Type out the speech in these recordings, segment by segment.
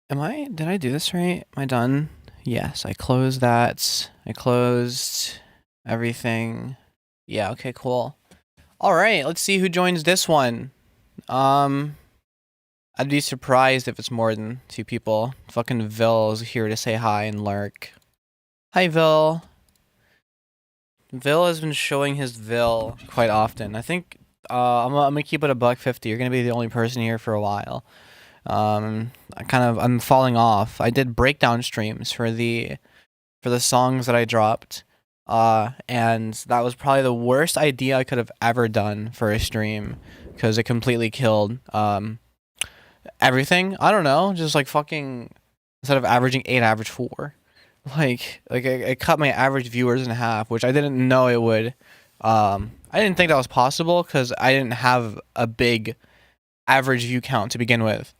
Did I do this right? Am I done? Yes, I closed that. I closed everything. Yeah, okay, cool. All right, let's see who joins this one. Um, I'd be surprised if it's more than two people. Fucking Vil is here to say hi and lurk. Hi, Vil. Vil has been showing his Vil quite often. I think I'm gonna keep it a $1.50. You're gonna be the only person here for a while. I'm falling off. I did breakdown streams for the songs that I dropped. And that was probably the worst idea I could have ever done for a stream because it completely killed everything. I don't know, just like fucking instead of averaging 8, average 4. It cut my average viewers in half, which I didn't know it would. I didn't think that was possible because I didn't have a big average view count to begin with.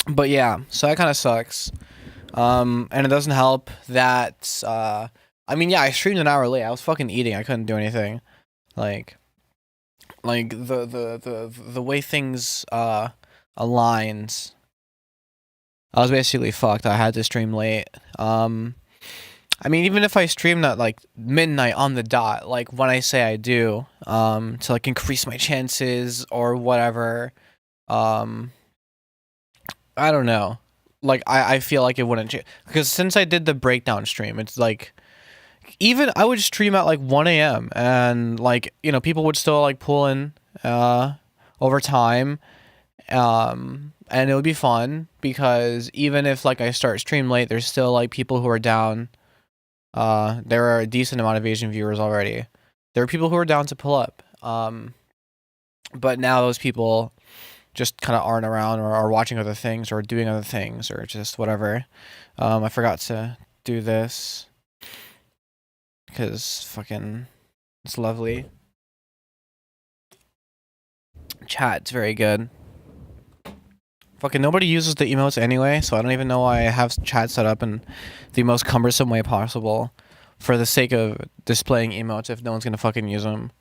But yeah, so that kind of sucks. And it doesn't help that I streamed an hour late. I was fucking eating. I couldn't do anything. Like the way things aligned, I was basically fucked. I had to stream late. Even if I streamed at like midnight on the dot, like when I say I do, to like increase my chances or whatever, I don't know. Like I feel like it wouldn't change because since I did the breakdown stream, it's like even I would stream at like 1 a.m. and like people would still like pull in over time, and it would be fun because even if like I start stream late, there's still like people who are down. There are a decent amount of Asian viewers already. There are people who are down to pull up. But now those people just kind of aren't around or are watching other things or doing other things or just whatever. I forgot to do this because fucking it's lovely. Chat's very good. Fucking nobody uses the emotes anyway, so I don't even know why I have chat set up in the most cumbersome way possible for the sake of displaying emotes if no one's gonna fucking use them.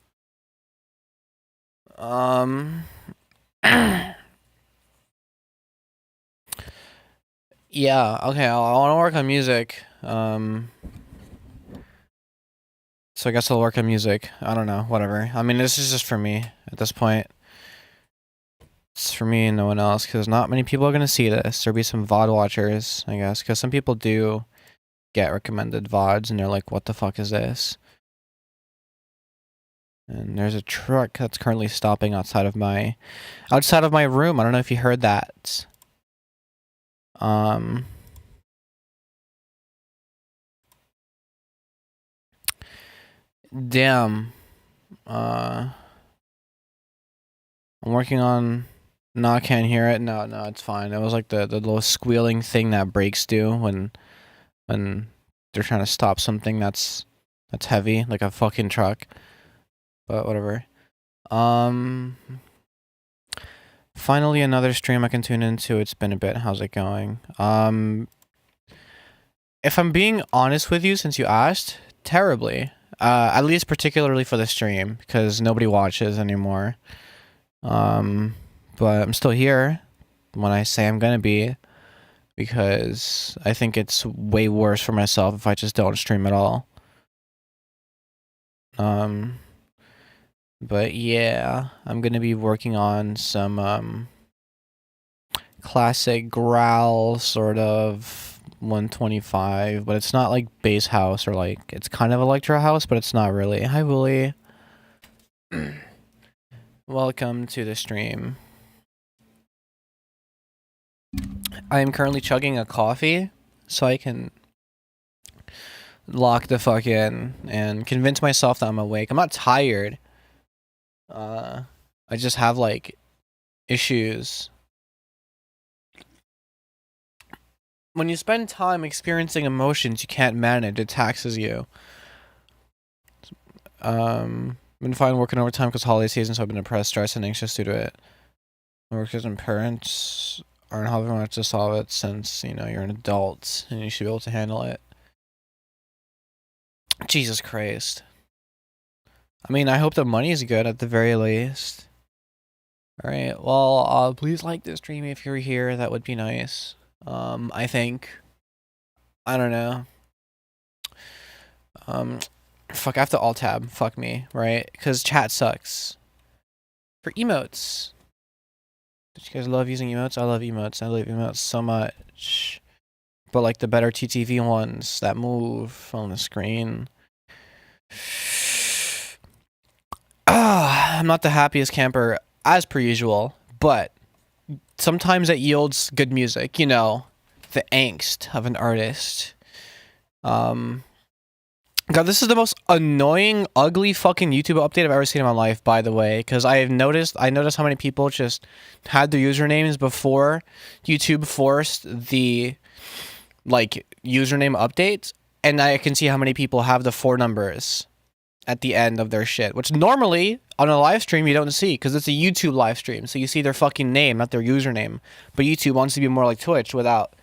Yeah, okay, I want to work on music. So I guess I'll work on music. I don't know, whatever. I mean, this is just for me at this point. It's for me and no one else, because not many people are going to see this. There'll be some VOD watchers, I guess, because some people do get recommended VODs, and they're like, what the fuck is this? And there's a truck that's currently stopping outside of my room. I don't know if you heard that. Damn. I'm working on. No, I can't hear it. No, it's fine. It was like the little squealing thing that brakes do when they're trying to stop something that's heavy, like a fucking truck. But whatever. Finally another stream I can tune into. It's been a bit. How's it going? If I'm being honest with you, since you asked, terribly. At least particularly for the stream, because nobody watches anymore. But I'm still here when I say I'm gonna be, because I think it's way worse for myself if I just don't stream at all. But yeah, I'm gonna be working on some classic growl sort of 125, but it's not like bass house or like it's kind of electro house, but it's not really. Hi, Wooly. Welcome to the stream. I am currently chugging a coffee so I can lock the fuck in and convince myself that I'm awake. I'm not tired. I just have like issues. When you spend time experiencing emotions you can't manage, it taxes you. Been fine working overtime because holiday season, so I've been depressed, stressed, and anxious due to it. My workers and parents aren't helping much to solve it since, you're an adult and you should be able to handle it. Jesus Christ. I mean, I hope the money is good at the very least. All right. Well, please like this stream if you're here. That would be nice. I think. I don't know. Fuck. I have to alt tab. Fuck me. Right? Because chat sucks. For emotes. Did you guys love using emotes? I love emotes. I love emotes so much. But like the better TTV ones that move on the screen. I'm not the happiest camper as per usual, but sometimes it yields good music, you know, the angst of an artist. God, this is the most annoying, ugly fucking YouTube update I've ever seen in my life, by the way, because I noticed how many people just had their usernames before YouTube forced the like username updates, and I can see how many people have the 4 numbers at the end of their shit, which normally on a live stream you don't see because it's a YouTube live stream, so you see their fucking name, not their username. But YouTube wants to be more like Twitch without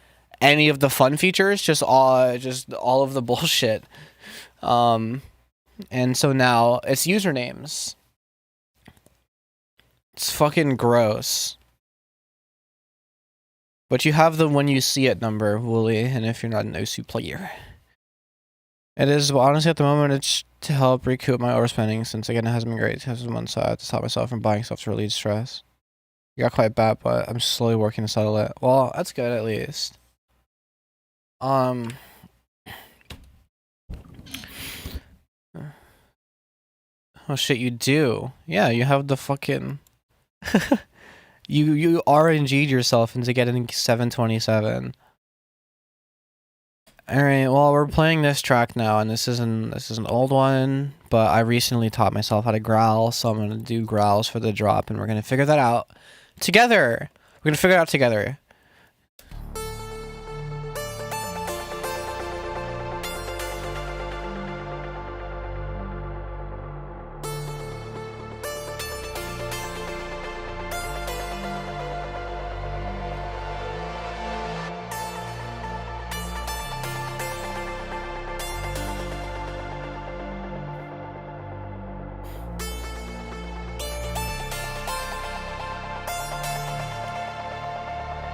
any of the fun features, just all of the bullshit. And so now it's usernames. It's fucking gross. But you have the when you see it number, Wooly, and if you're not an OSU player. It is, but honestly, at the moment, it's to help recoup my overspending, since again, it hasn't been great. It one side to stop myself from buying stuff to relieve stress. It got quite bad, but I'm slowly working to settle it. Well, that's good, at least. Oh shit, you do. Yeah, you have the fucking... you RNG'd yourself into getting 727. Alright, well, we're playing this track now, and this is an old one, but I recently taught myself how to growl, so I'm gonna do growls for the drop, and we're gonna figure that out together. We're gonna figure it out together.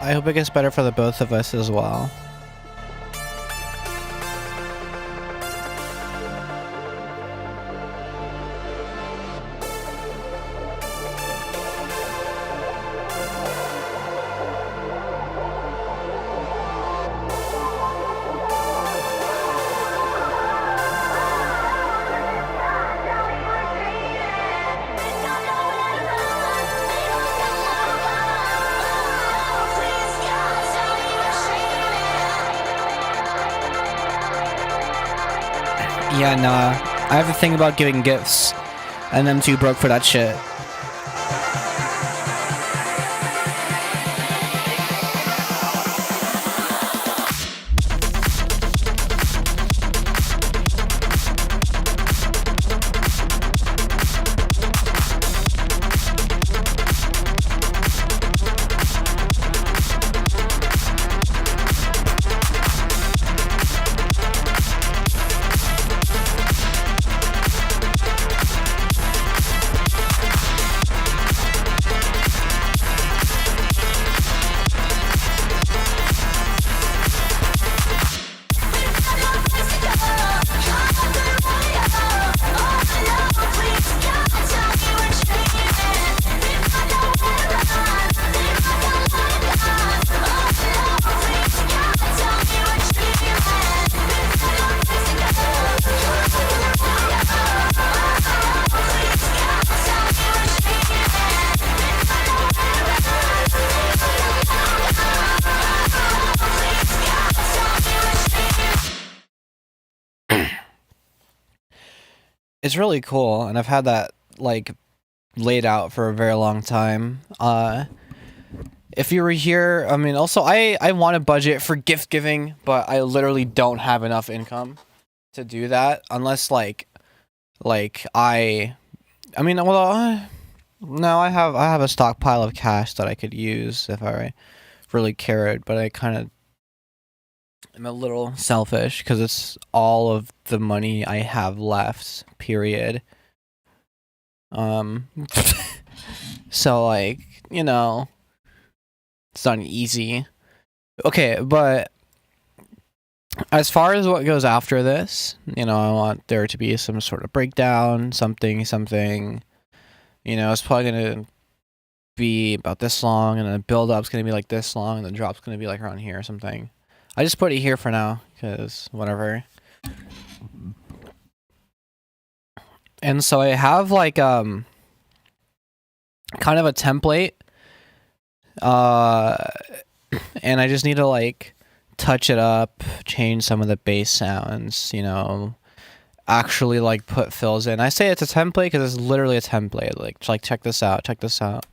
I hope it gets better for the both of us as well. Yeah, nah. I have a thing about giving gifts, and I'm too broke for that shit. It's really cool, and I've had that like laid out for a very long time. If you were here, I mean, also I want a budget for gift giving, but I literally don't have enough income to do that unless like I mean, well, no, I have a stockpile of cash that I could use if I really cared, but I kind of I'm a little selfish because it's all of the money I have left, period. So like you know, it's not easy. Okay, but as far as what goes after this, you know, I want there to be some sort of breakdown, something. You know, it's probably gonna be about this long, and then the build up's gonna be like this long, and the drop's gonna be like around here or something. I just put it here for now, because whatever. And so I have like kind of a template, and I just need to like touch it up, change some of the bass sounds, you know, actually like put fills in. I say it's a template because it's literally a template. Like check this out. Check this out.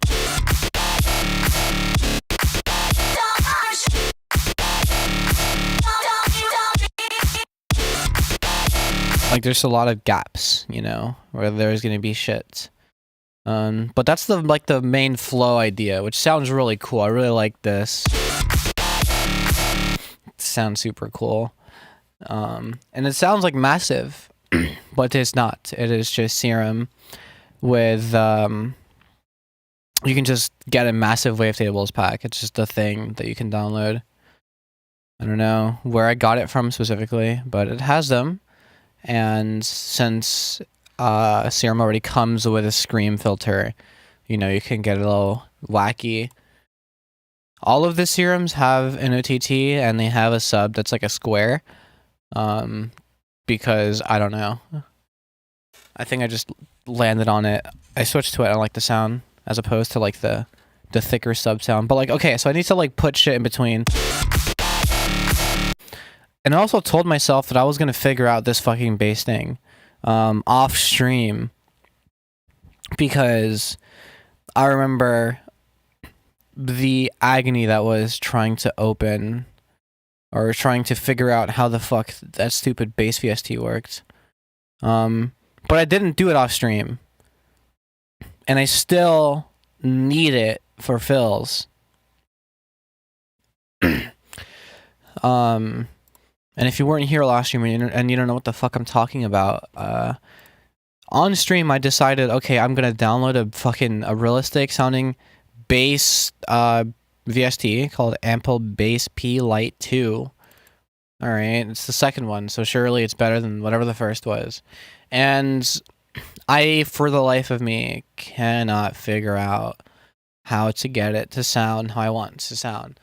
Like there's a lot of gaps, you know, where there's gonna be shit. But that's the main flow idea, which sounds really cool. I really like this. It sounds super cool. And it sounds like massive, but it's not. It is just Serum with you can just get a massive wavetables pack. It's just a thing that you can download. I don't know where I got it from specifically, but it has them. And since Serum already comes with a Scream filter, you know, you can get a little wacky. All of the Serums have an OTT, and they have a sub that's like a square. Because I don't know. I think I just landed on it. I switched to it. I like the sound as opposed to like the thicker sub sound. But like, okay, so I need to like put shit in between. And I also told myself that I was gonna figure out this fucking bass thing off stream, because I remember the agony that was trying to open or trying to figure out how the fuck that stupid bass VST worked. But I didn't do it off stream, and I still need it for fills. And if you weren't here last stream and you don't know what the fuck I'm talking about, on stream I decided, okay, I'm gonna download a realistic sounding bass VST called Ample Bass P Lite 2. Alright, it's the second one, so surely it's better than whatever the first was. And I, for the life of me, cannot figure out how to get it to sound how I want it to sound.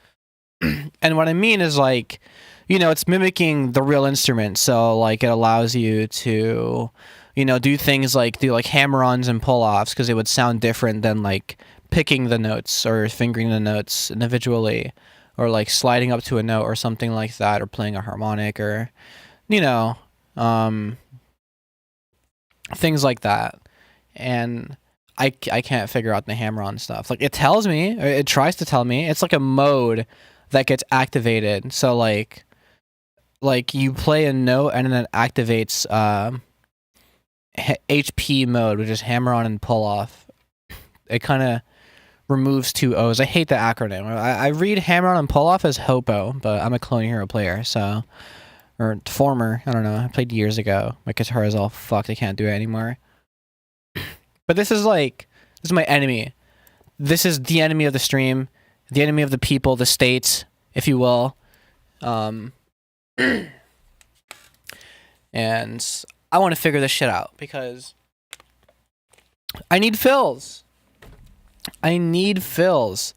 And what I mean is, like, you know, it's mimicking the real instrument, so like it allows you to, you know, do things like hammer-ons and pull-offs, because it would sound different than like picking the notes or fingering the notes individually, or like sliding up to a note or something like that, or playing a harmonic, or, you know, things like that. And I can't figure out the hammer-on stuff. Like, it tells me, or it tries to tell me, it's like a mode that gets activated. So like you play a note and then it activates HP mode, which is hammer on and pull off. It kind of removes two O's. I hate the acronym. I read hammer on and pull off as HOPO, but I'm a Clone Hero player, so, or former, I don't know. I played years ago. My guitar is all fucked. I can't do it anymore. But this is my enemy. This is the enemy of the stream, the enemy of the people, the states, if you will. And I want to figure this shit out because I need fills. I need fills.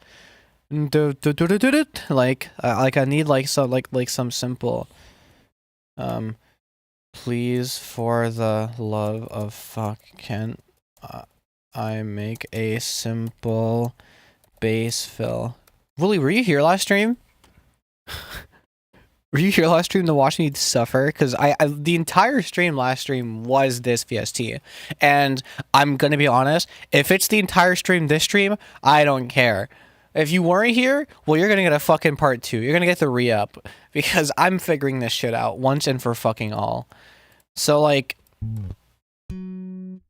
Like I need like some simple. Please, for the love of fuck, can I make a simple bass fill? Willie, were you here last stream? Were you here last stream to watch me suffer? Because the entire stream last stream was this VST. And I'm going to be honest, if it's the entire stream this stream, I don't care. If you weren't here, well, you're going to get a fucking part 2. You're going to get the re-up. Because I'm figuring this shit out once and for fucking all. So, like, I'm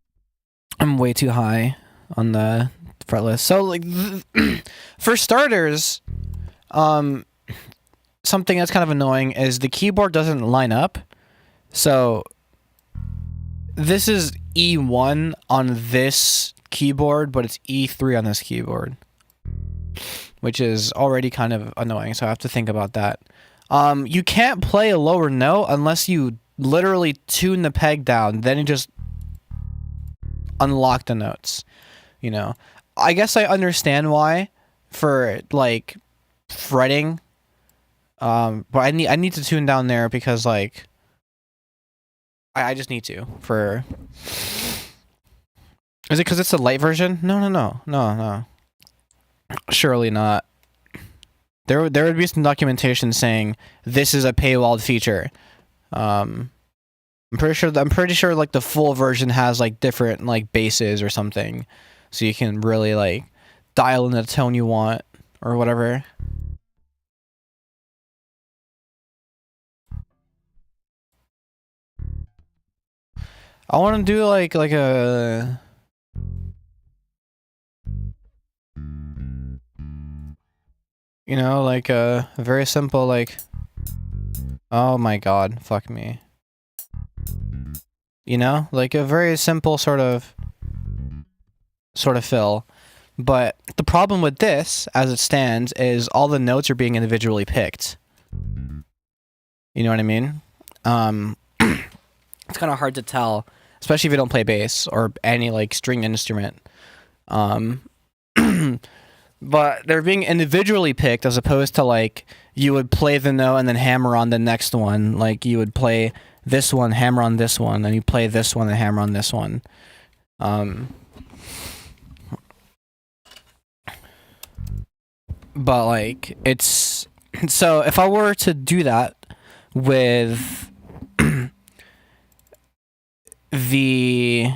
way too high on the fret list. So, like, for starters, something that's kind of annoying is the keyboard doesn't line up. So this is E1 on this keyboard, but it's E3 on this keyboard. which is already kind of annoying. So I have to think about that. You can't play a lower note unless you literally tune the peg down. Then you just unlock the notes. You know, I guess I understand why for like fretting. But I need to tune down there because like I just need to for. Is it because it's a light version? No. Surely not. There would be some documentation saying this is a paywalled feature. I'm pretty sure like the full version has like different like basses or something, so you can really like dial in the tone you want or whatever. I want to do like a like a very simple like, oh my god, fuck me. Like a very simple sort of fill. But the problem with this, as it stands, is all the notes are being individually picked. You know what I mean? It's kind of hard to tell, especially if you don't play bass or any like string instrument. But they're being individually picked as opposed to like you would play the note and then hammer on the next one. Like you would play this one, hammer on this one, and you play this one and hammer on this one. But like it's so if I were to do that with the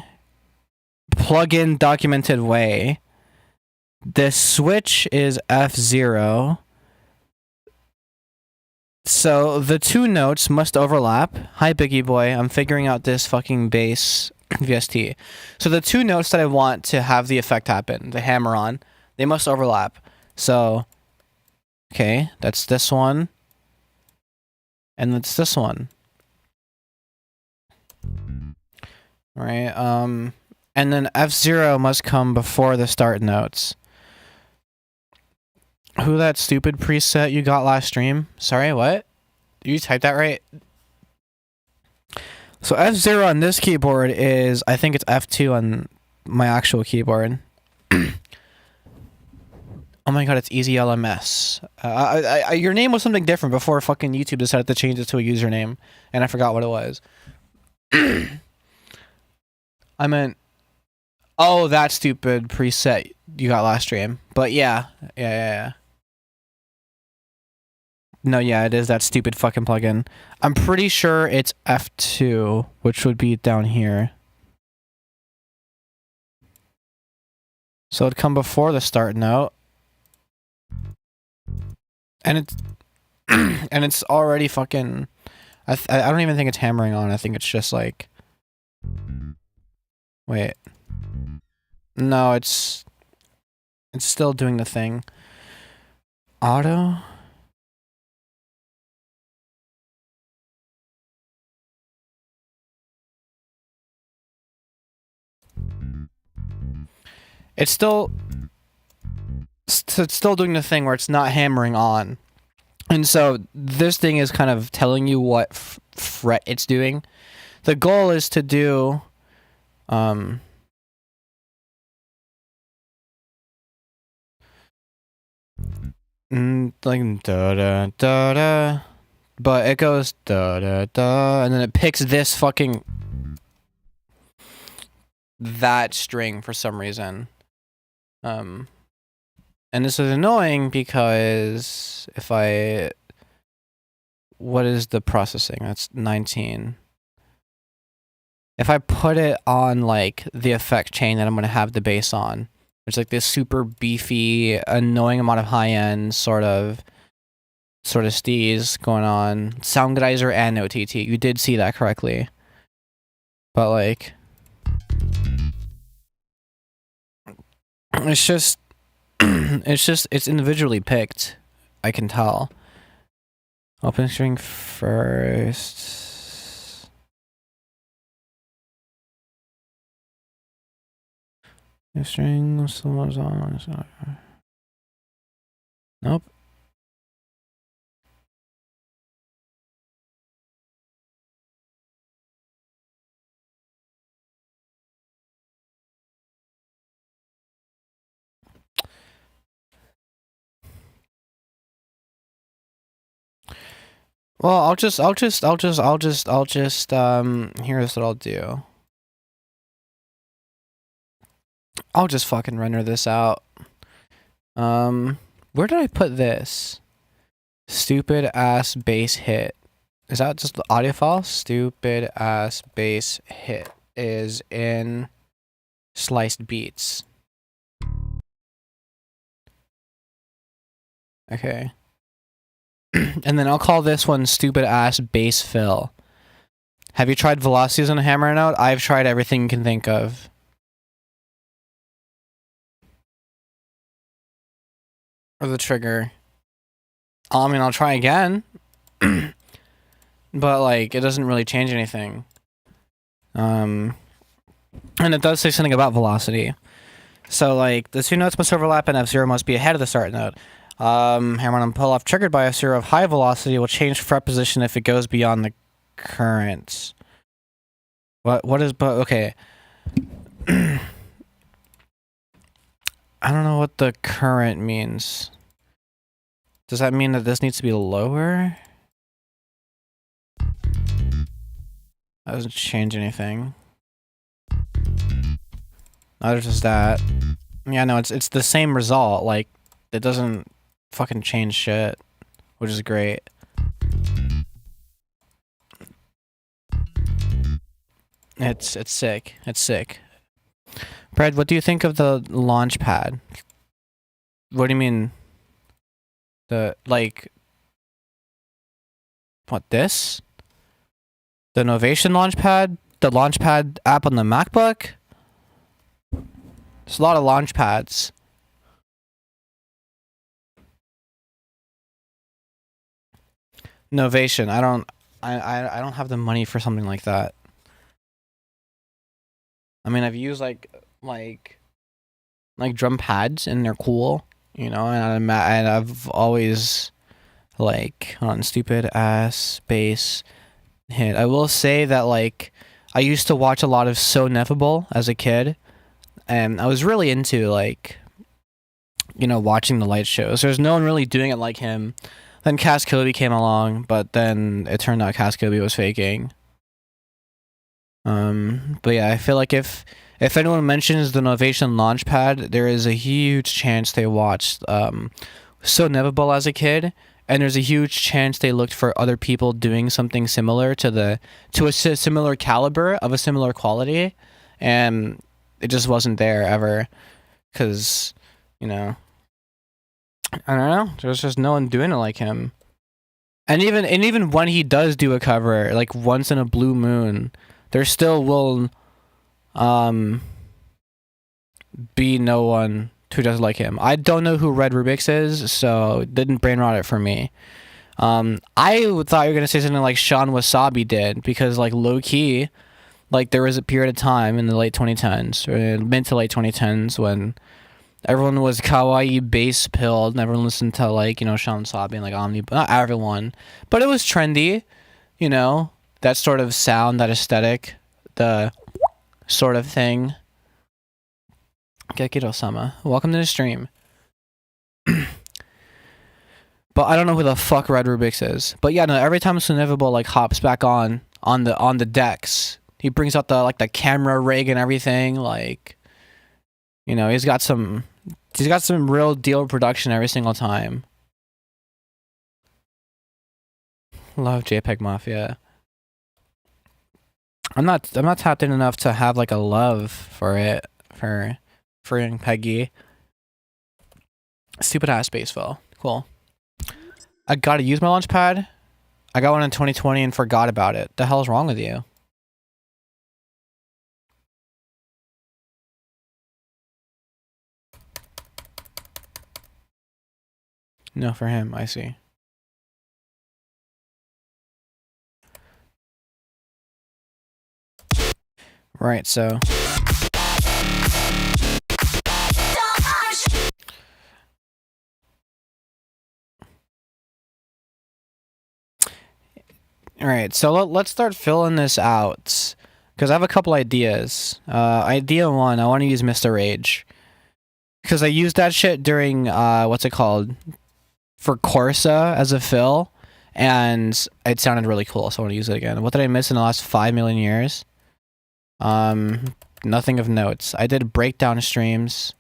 plugin documented way, the switch is F0. So the two notes must overlap. Hi, Biggie Boy. I'm figuring out this fucking bass VST. So the two notes that I want to have the effect happen, the hammer on, they must overlap. So, okay, that's this one. And it's this one. Right, and then F0 must come before the start notes. Who that stupid preset you got last stream? Sorry, what? You typed that right? So F0 on this keyboard is, I think it's F2 on my actual keyboard. Oh my god, it's easy LMS. Your name was something different before fucking YouTube decided to change it to a username, and I forgot what it was. I meant, oh, that stupid preset you got last stream. But yeah. No, yeah, it is that stupid fucking plugin. I'm pretty sure it's F2, which would be down here. So it'd come before the start note. And it's and it's already fucking I don't even think it's hammering on. I think it's just like, wait. No, it's still doing the thing. Auto? It's still doing the thing where it's not hammering on. And so this thing is kind of telling you what fret it's doing. The goal is to do like da da da da, but it goes da da da, and then it picks this fucking that string for some reason. And this is annoying because if I, what is the processing? That's 19. If I put it on like the effect chain that I'm gonna have the bass on, there's like this super beefy, annoying amount of high end sort of steez going on. Soundgleiser and OTT. You did see that correctly. But like, it's just it's individually picked. I can tell. Open string first. String on. Nope. Well, here's what I'll do. I'll just fucking render this out. Where did I put this? Stupid ass bass hit. Is that just the audio file? Stupid ass bass hit is in sliced beats. Okay. And then I'll call this one stupid ass bass fill. Have you tried velocities on a hammer note? I've tried everything you can think of. Or the trigger. I mean, I'll try again. But, like, it doesn't really change anything. And it does say something about velocity. So, like, the two notes must overlap and F0 must be ahead of the start note. Hammer on pull off triggered by F0 of high velocity will change fret position if it goes beyond the current. What is, but, okay. I don't know what the current means. Does that mean that this needs to be lower? That doesn't change anything. Neither does that. Yeah, no, it's the same result. Like, it doesn't fucking change shit, which is great. It's sick. It's sick. Brad, what do you think of the launch pad? What do you mean? The, like... What, this? The Novation Launchpad? The Launchpad app on the MacBook? There's a lot of Launchpads. Novation. I don't have the money for something like that. I mean, I've used like drum pads and they're cool, you know, and I've always like on stupid ass bass hit. I will say that like I used to watch a lot of So Ineffable as a kid, and I was really into like, you know, watching the light shows. There's no one really doing it like him. Then Cass Kilby came along, but then it turned out Cass Kilby was faking. But yeah, I feel like if anyone mentions the Novation Launchpad, there is a huge chance they watched So Ineffable as a kid, and there's a huge chance they looked for other people doing something similar to a similar caliber of a similar quality, and it just wasn't there ever, because, you know, I don't know, there's just no one doing it like him. And even when he does do a cover, like once in a blue moon, there still will be no one who does like him. I don't know who Red Rubix is, so it didn't brain rot it for me. I thought you were gonna say something like Sean Wasabi did, because like low key, like there was a period of time in the late 2010s or mid to late 2010s when everyone was kawaii bass pilled and everyone listened to like, you know, Sean Wasabi and like Omni, not everyone, but it was trendy, you know, that sort of sound, that aesthetic, the sort of thing. Gekiro-sama, welcome to the stream. But I don't know who the fuck Red Rubix is. But yeah, no, every time So Ineffable like hops back on the decks, he brings out the camera rig and everything, like, you know, he's got some real deal production every single time. Love JPEG Mafia. I'm not tapped in enough to have like a love for it, for young Peggy. Stupid ass bass fell. Cool. I gotta use my Launchpad. I got one in 2020 and forgot about it. The hell's wrong with you? No, for him, I see. Right, so All right, so let's start filling this out because I have a couple ideas. Idea one, I want to use Mr. Rage because I used that shit during what's it called for Corsa as a fill, and it sounded really cool. So I want to use it again. What did I miss in the last 5 million years? Nothing of notes. I did breakdown streams.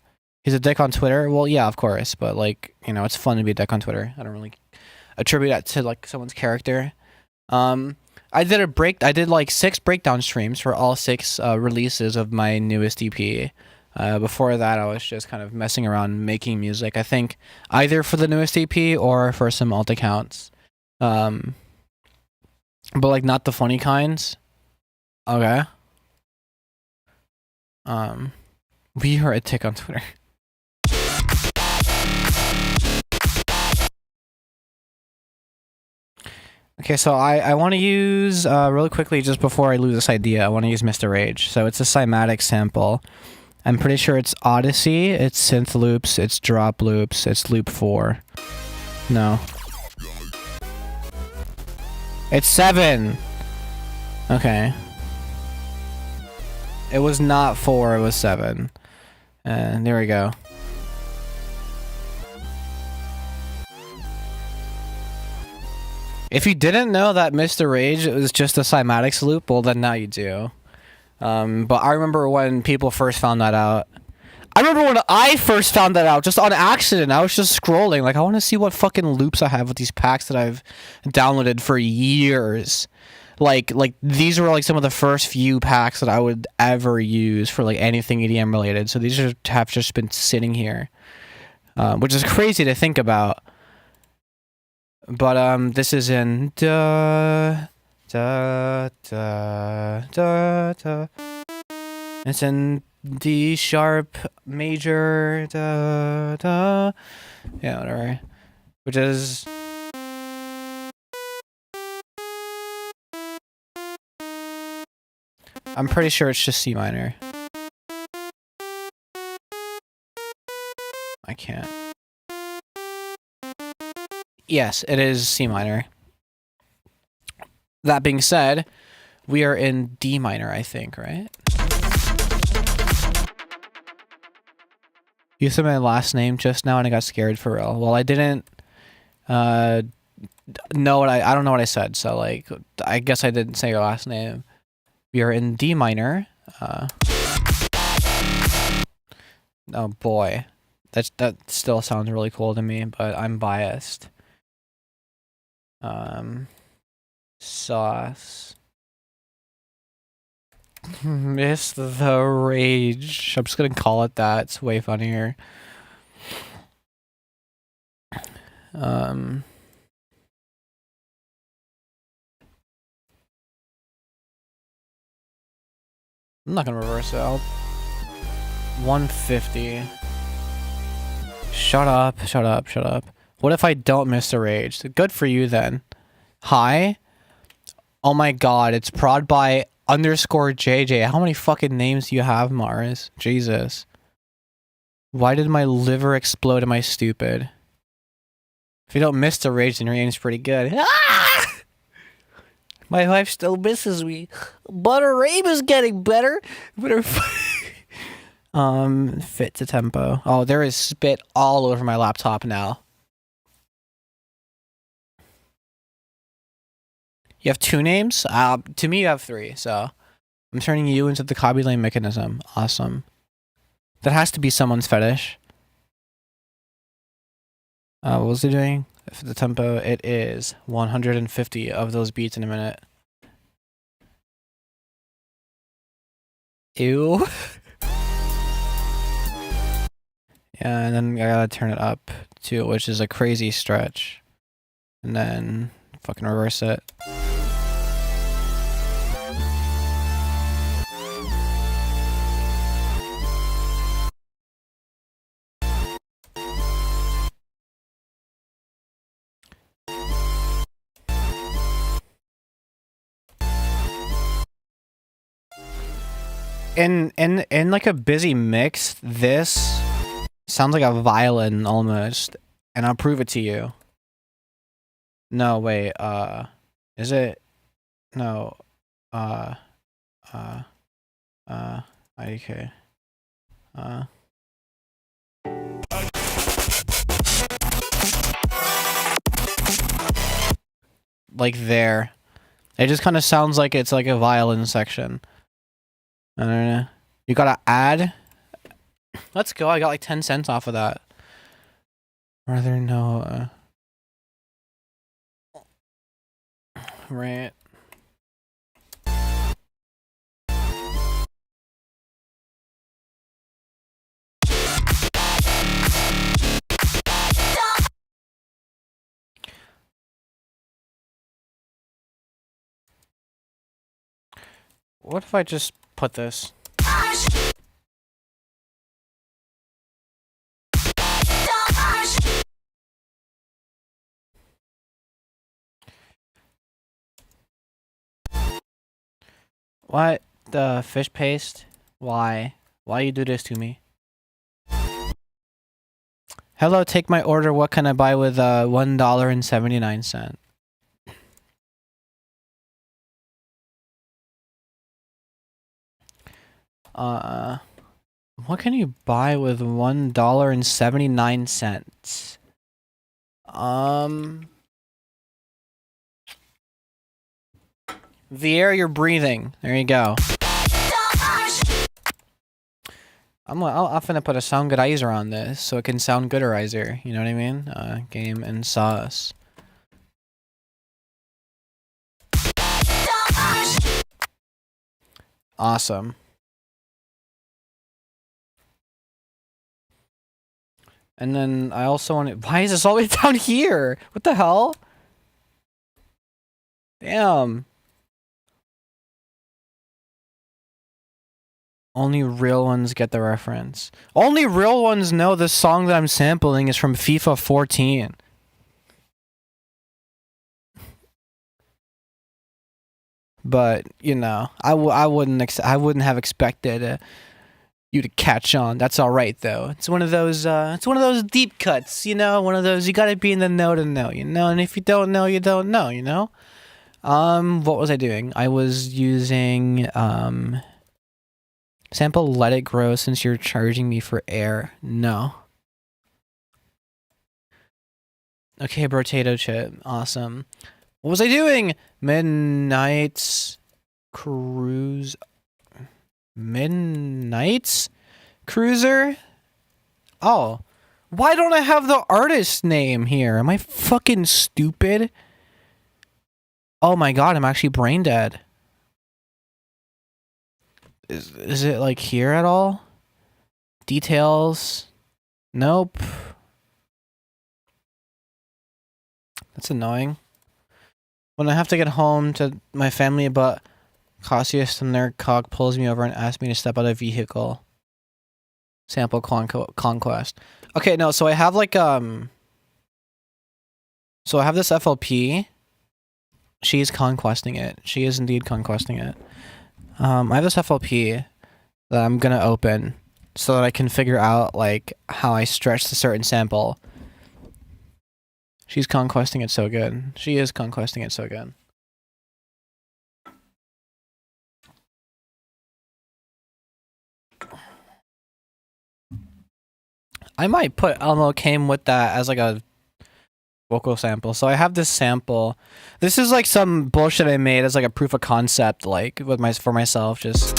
He's a dick on Twitter. Well, yeah, of course, but like it's fun to be a dick on Twitter. I don't really attribute that to like someone's character. I did like 6 breakdown streams for all 6 releases of my newest EP. Before that, I was just kind of messing around making music. I think either for the newest EP or for some alt accounts. But like not the funny kinds. Okay. We are a tick on Twitter. Okay, so I want to use, really quickly, just before I lose this idea, I want to use Mr. Rage. So it's a cymatic sample. I'm pretty sure it's Odyssey, it's synth loops, it's drop loops, it's loop 4. No. It's 7! Okay. It was not 4, it was 7. And there we go. If you didn't know that Mr. Rage was just a cymatics loop, well then now you do. But I remember when people first found that out. I remember when I first found that out, just on accident. I was just scrolling, like I want to see what fucking loops I have with these packs that I've downloaded for years. Like these were like some of the first few packs that I would ever use for like anything EDM related. So these have just been sitting here, which is crazy to think about. But this is in da da da da da. It's in D sharp major da da. Yeah, whatever. Which is I'm pretty sure it's just C minor. I can't. Yes, it is C minor. That being said, we are in D minor, I think, right? You said my last name just now and I got scared for real. Well, I didn't know what I don't know what I said, so like I guess I didn't say your last name. We are in D minor. Oh boy. That still sounds really cool to me, but I'm biased. Sauce. Miss the Rage. I'm just gonna call it that. It's way funnier. I'm not gonna reverse it. 150. Shut up, shut up, shut up. What if I don't miss the Rage? Good for you then. Hi? Oh my god, it's prod by _JJ. How many fucking names do you have, Mars? Jesus. Why did my liver explode? Am I stupid? If you don't miss the Rage, then your aim's pretty good. Ah! My wife still misses me. But her aim is getting better. But her fit to tempo. Oh, there is spit all over my laptop now. You have 2 names? To me, you have 3, so I'm turning you into the copy lane mechanism. Awesome. That has to be someone's fetish. What was he doing? For the tempo, it is 150 of those beats in a minute. Ew. Yeah, and then I gotta turn it up too, which is a crazy stretch. And then fucking reverse it. In like a busy mix, this sounds like a violin almost, and I'll prove it to you. No, wait, is it? No. Uh. Uh. IDK. Like there. It just kind of sounds like it's like a violin section. I don't know. You gotta add. Let's go. I got like 10 cents off of that. Rather no. Right. What if I just put this? What the fish paste? Why? Why you do this to me? Hello, take my order. What can I buy with $1.79? What can you buy with $1.79? The air you're breathing. There you go. I'm finna put a sound goodizer on this so it can sound gooderizer. You know what I mean? Game and sauce. Awesome. And then I also want to. Why is this all the way down here? What the hell? Damn. Only real ones get the reference. Only real ones know the song that I'm sampling is from FIFA 14. But you know, I wouldn't have expected you to catch on. That's all right though. It's one of those deep cuts, you know, one of those you got to be in the know to know, you know. And if you don't know, you don't know, you know. What was I doing? I was using sample Let It Grow since you're charging me for air. No. Okay, potato chip. Awesome. What was I doing? Midnight's Cruise. Midnight's Cruiser? Oh. Why don't I have the artist name here? Am I fucking stupid? Oh my god, I'm actually brain dead. Is it like here at all? Details? Nope. That's annoying. When I have to get home to my family, but Cassius the nerd cock pulls me over and asks me to step out of vehicle. Sample conquest. Okay, no, so I have like so I have this FLP. She's conquesting it. She is indeed conquesting it. I have this FLP that I'm gonna open so that I can figure out like how I stretch the certain sample. She's conquesting it so good. She is conquesting it so good. I might put Elmo came with that as like a vocal sample. So I have this sample. This is like some bullshit I made as like a proof of concept, like with for myself. Just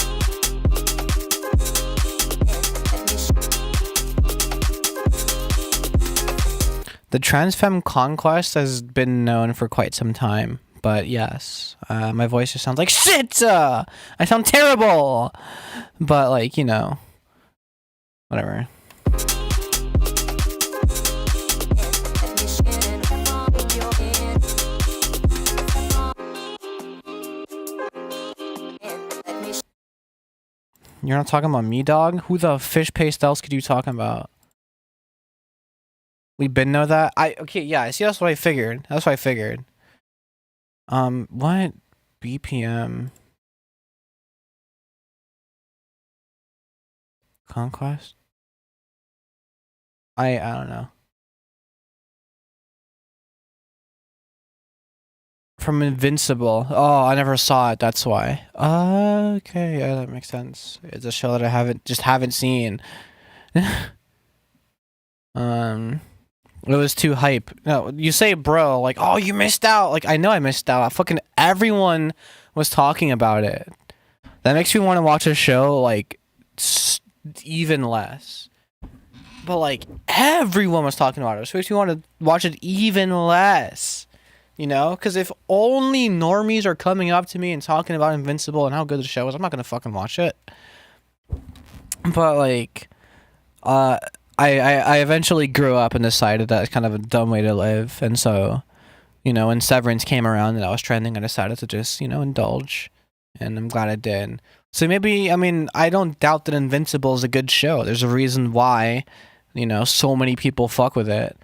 the transfem conquest has been known for quite some time. But yes, my voice just sounds like shit. I sound terrible. But like, you know, whatever. You're not talking about me, dog? Who the fish paste else could you talking about? We been know that? Okay, yeah, I see, that's what I figured. That's what I figured. What? BPM? Conquest? I don't know. From Invincible. Oh, I never saw it. That's why. Okay, yeah, that makes sense. It's a show that I haven't seen. It was too hype. No, you say, bro, like, oh, you missed out. Like, I know I missed out. Fucking everyone was talking about it. That makes me want to watch a show like even less. But like everyone was talking about it, so it makes me want to watch it even less. You know, because if only normies are coming up to me and talking about Invincible and how good the show is, I'm not gonna fucking watch it. But like, I eventually grew up and decided that it's kind of a dumb way to live, and so, you know, when Severance came around and I was trending, I decided to just, you know, indulge, and I'm glad I did. So maybe, I mean, I don't doubt that Invincible is a good show. There's a reason why, you know, so many people fuck with it.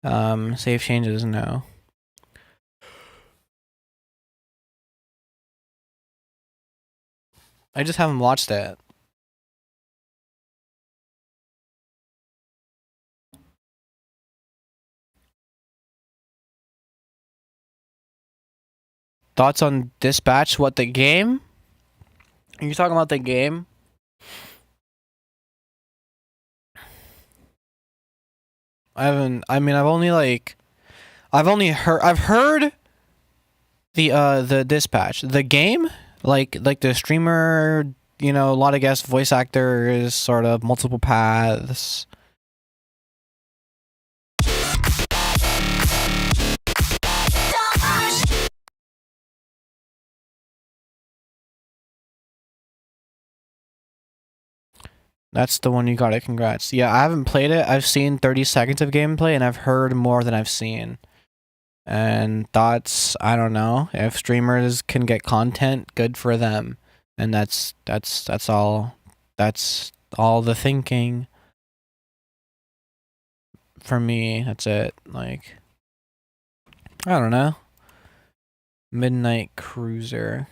Save changes, no. I just haven't watched it. Thoughts on Dispatch? What, the game? Are you talking about the game? I haven't. I mean, I've heard the Dispatch, the game, like the streamer. You know, a lot of guest voice actors, sort of multiple paths. That's the one you got it. Congrats. Yeah, I haven't played it. I've seen 30 seconds of gameplay, and I've heard more than I've seen. And thoughts, I don't know. If streamers can get content, good for them. And that's all. That's all the thinking. For me, that's it. Like, I don't know. Midnight Cruiser.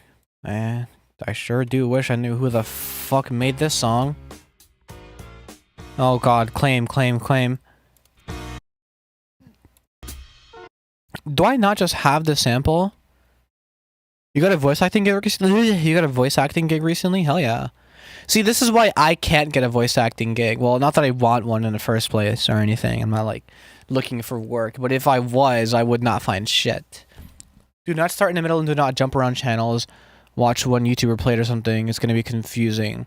I sure do wish I knew who the fuck made this song. Oh god, claim. Do I not just have the sample? You got a voice acting gig recently? You got a voice acting gig recently? Hell yeah. See, this is why I can't get a voice acting gig. Well, not that I want one in the first place or anything. I'm not like looking for work, but if I was, I would not find shit. Do not start in the middle and do not jump around channels. Watch one YouTuber play it or something. It's gonna be confusing.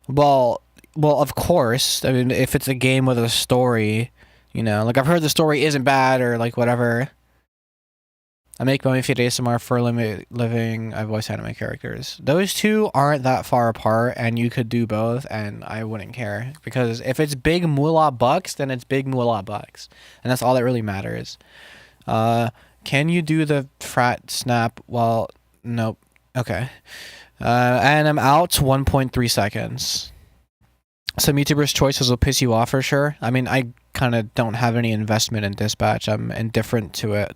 Well, of course. I mean, if it's a game with a story, you know, like I've heard the story isn't bad or like whatever. I make money for ASMR for a living. I voice anime characters. Those two aren't that far apart, and you could do both, and I wouldn't care because if it's big moolah bucks, then it's big moolah bucks, and that's all that really matters. Can you do the frat snap? Well, nope. Okay. And I'm out 1.3 seconds. Some YouTubers' choices will piss you off for sure. I mean, I kind of don't have any investment in Dispatch. I'm indifferent to it.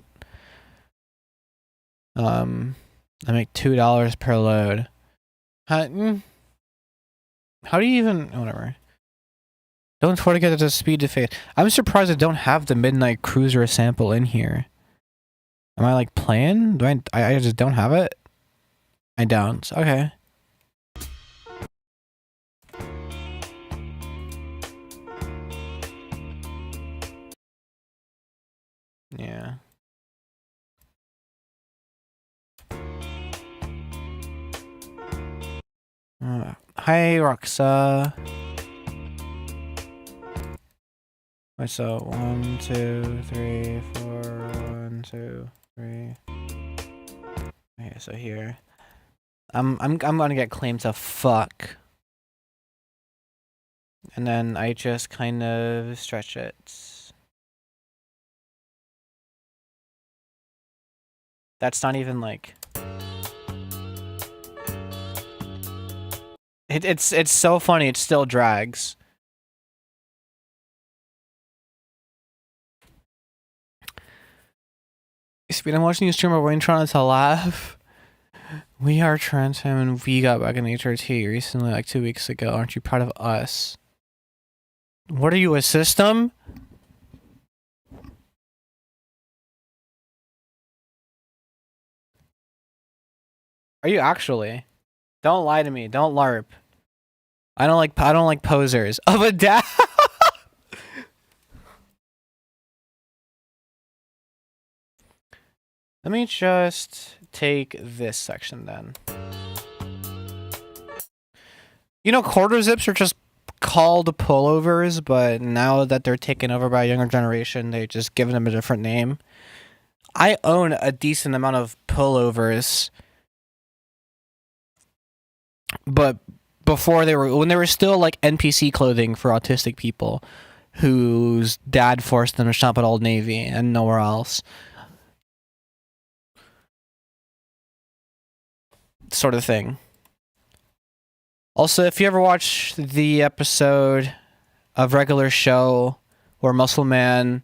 I make $2 per load. How do you even... Whatever. Don't forget the speed to fade. I'm surprised I don't have the Midnight Cruiser sample in here. Am I like playing? Do I just don't have it? I don't. Okay. Yeah. Hi, Roxa. Wait, so 1, 2, 3, 4, 1, 2, 3. Okay, so here. I'm gonna get claimed to fuck. And then I just kind of stretch it. That's not even like... It's so funny, it still drags. Speed, I'm watching you stream our trying to laugh. We are trans fam and we got back in HRT recently, like 2 weeks ago. Aren't you proud of us? What are you, a system? Are you actually? Don't lie to me. Don't LARP. I don't like posers. Of a dad. Let me just take this section then. You know, quarter zips are just called pullovers, but now that they're taken over by a younger generation, they just given them a different name. I own a decent amount of pullovers, but when they were still like NPC clothing for autistic people whose dad forced them to shop at Old Navy and nowhere else. Sort of thing. Also, if you ever watch the episode of Regular Show where Muscle Man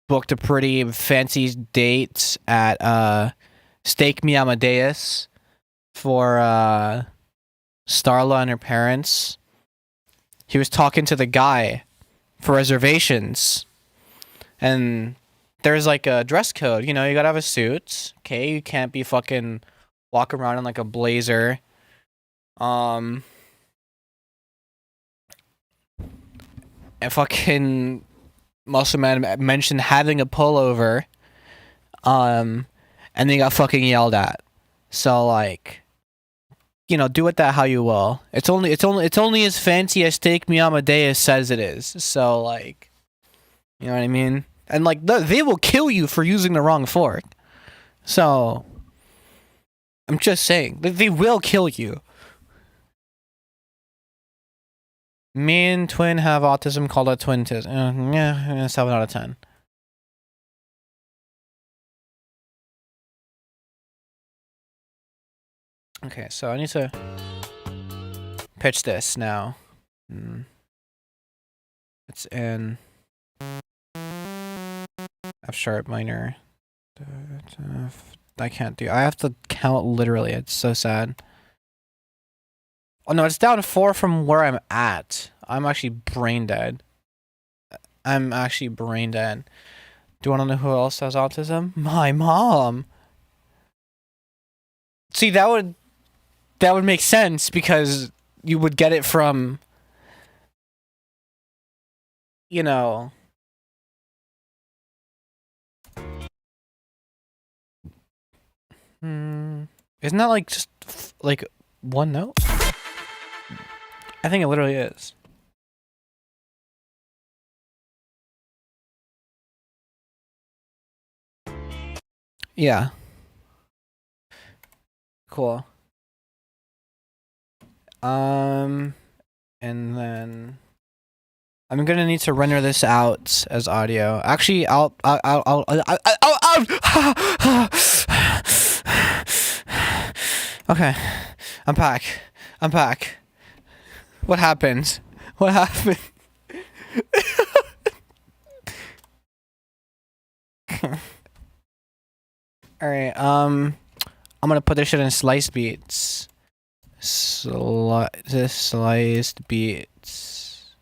booked a pretty fancy date at Steak Me Amadeus for Starla and her parents, he was talking to the guy for reservations, and there's like a dress code. You know, you gotta have a suit. Okay, you can't be fucking walking around in like a blazer. And fucking Muscle Man mentioned having a pullover. And they got fucking yelled at. So like, you know, do with that how you will. It's only as fancy as Steak Me Amadeus says it is. So like, you know what I mean? And like, they will kill you for using the wrong fork. So I'm just saying, they will kill you. Me and twin have autism, called it twintism. Yeah, 7 out of 10. Okay, so I need to pitch this now. It's in F sharp minor. I can't do. I have to count literally. It's so sad. Oh no, it's down 4 from where I'm at. I'm actually brain dead. Do you want to know who else has autism? My mom. See, that would make sense because you would get it from, you know, isn't that like just like one note? I think it literally is. Yeah. Cool. And then I'm gonna need to render this out as audio. Actually, I'll okay. I'm back. What happened? Alright, I'm gonna put this shit in slice beats. Sliced beats.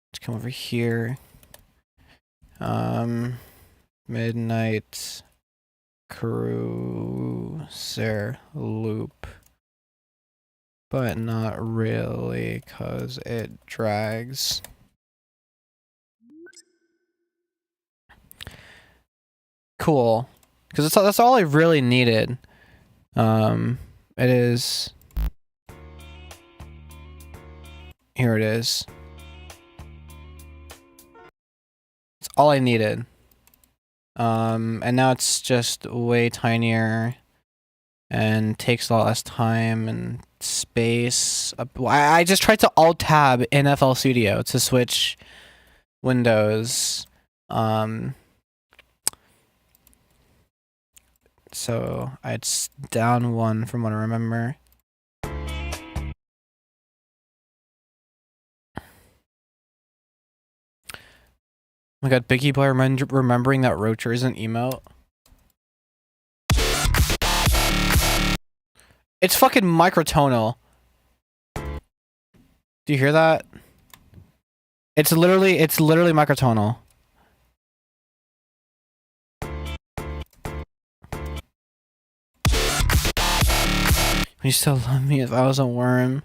Let's come over here. Midnight Cruiser loop. But not really, cause it drags. Cool. Because that's all I really needed. It is. Here it is. It's all I needed. And now it's just way tinier and takes a lot less time and space. I just tried to Alt-Tab in FL Studio to switch windows. So it's down 1 from what I remember. Oh my god, Biggie Boy remembering that Roacher is an emote. It's fucking microtonal. Do you hear that? It's literally microtonal. Would you still love me if I was a worm?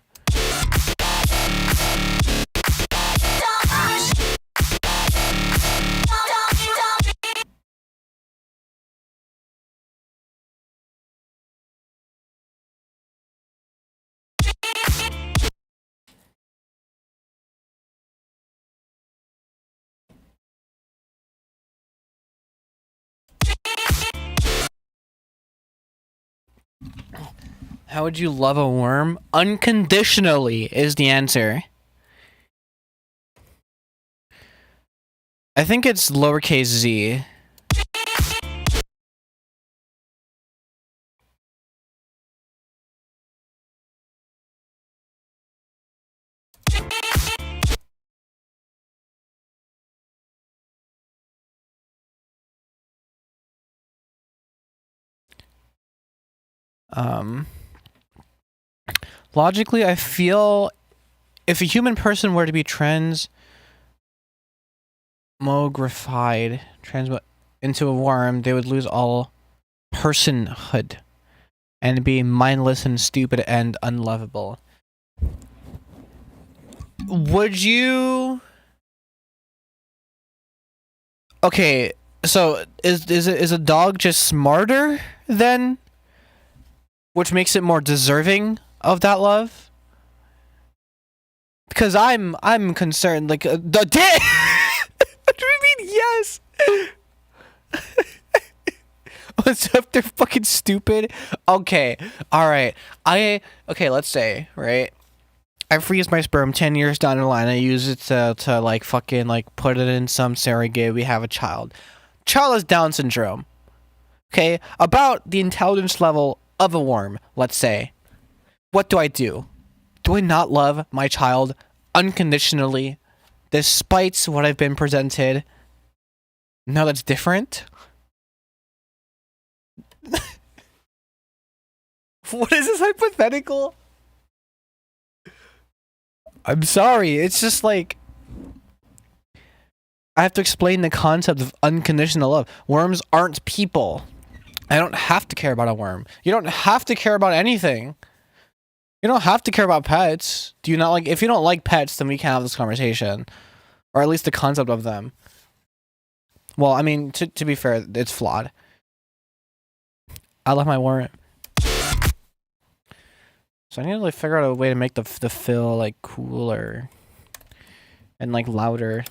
How would you love a worm? Unconditionally is the answer. I think it's lowercase z. Logically, I feel if a human person were to be transmogrified into a worm, they would lose all personhood and be mindless and stupid and unlovable. Would you? Okay, so is a dog just smarter then, which makes it more deserving of that love? Because I'm concerned, like the dick. What do you mean? Yes. What's up? They're fucking stupid. Okay, all right. Okay. Let's say right. I freeze my sperm 10 years down the line. I use it to like fucking like put it in some surrogate. We have a child. Child has Down syndrome. Okay, about the intelligence level of a worm. Let's say. What do? Do I not love my child unconditionally, despite what I've been presented? No, that's different. What is this hypothetical? I'm sorry. It's just like I have to explain the concept of unconditional love. Worms aren't people. I don't have to care about a worm. You don't have to care about anything. You don't have to care about pets. Do you not like? If you don't like pets, then we can't have this conversation, or at least the concept of them. Well, I mean, to be fair, it's flawed. I love my worm. So I need to like figure out a way to make the fill like cooler and like louder.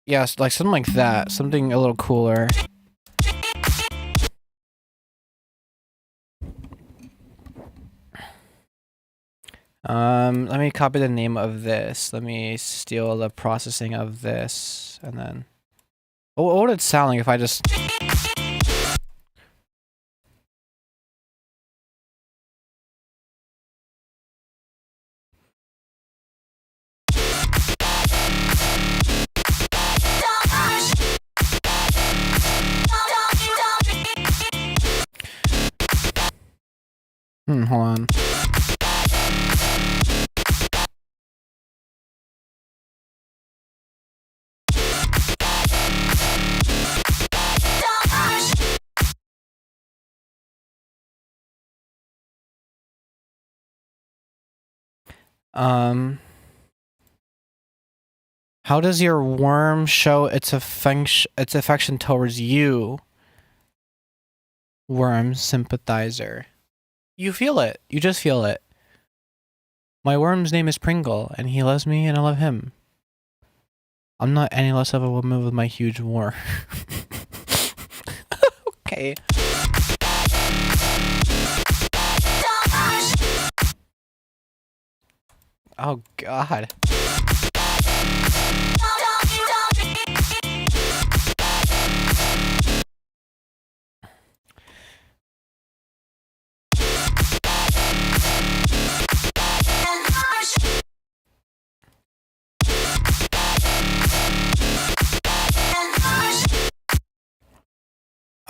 Yes, like something like that. Something a little cooler. Let me copy the name of this. Let me steal the processing of this, and then. What would it sound like if I just? Hold on. How does your worm show its affection towards you? Worm sympathizer. You feel it. You just feel it. My worm's name is Pringle, and he loves me, and I love him. I'm not any less of a woman with my huge worm. Okay. Oh God.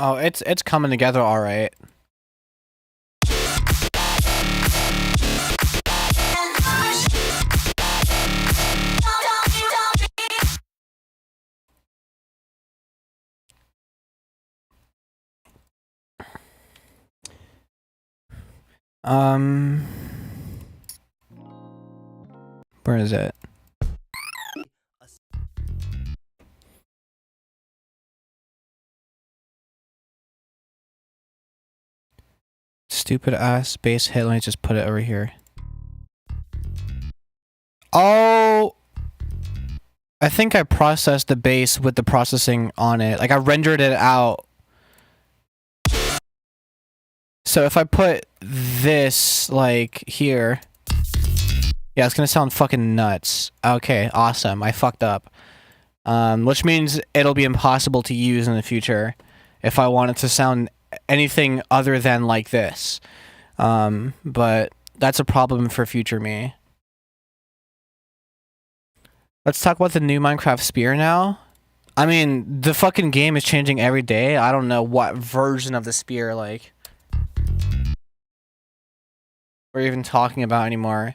Oh, it's coming together all right. Where is it? Stupid ass bass hit. Let me just put it over here. Oh, I think I processed the bass with the processing on it. Like I rendered it out. So if I put this like here, yeah, it's gonna sound fucking nuts. Okay, awesome. I fucked up. Which means it'll be impossible to use in the future if I want it to sound anything other than like this. But that's a problem for future me. Let's talk about the new Minecraft spear now. I mean, the fucking game is changing every day. I don't know what version of the spear, like, we're even talking about anymore.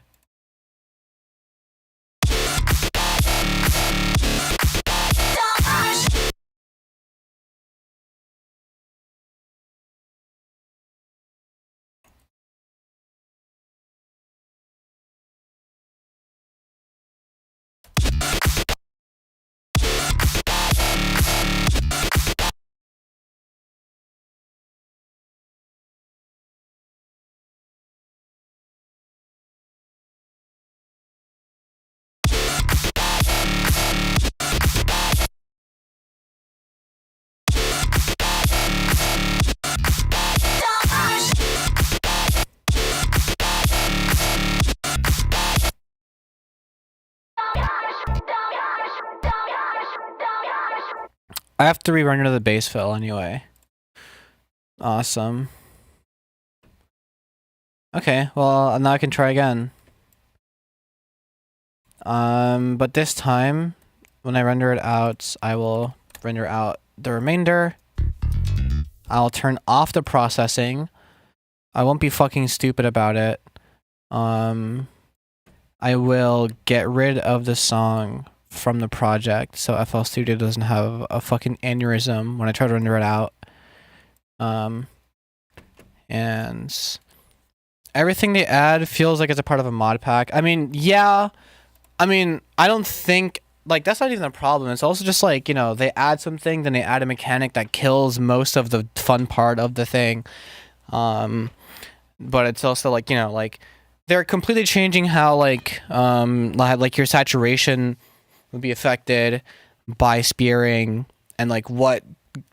I have to re-render the base fill anyway. Awesome. Okay, well, now I can try again. But this time, when I render it out, I will render out the remainder. I'll turn off the processing. I won't be fucking stupid about it. I will get rid of the song from the project so FL Studio doesn't have a fucking aneurysm when I try to render it out. And everything they add feels like it's a part of a mod pack. I mean, yeah. I mean, I don't think, like, that's not even a problem. It's also just like, you know, they add something, then they add a mechanic that kills most of the fun part of the thing. But it's also like, you know, like, they're completely changing how, like your saturation would be affected by spearing and, like, what,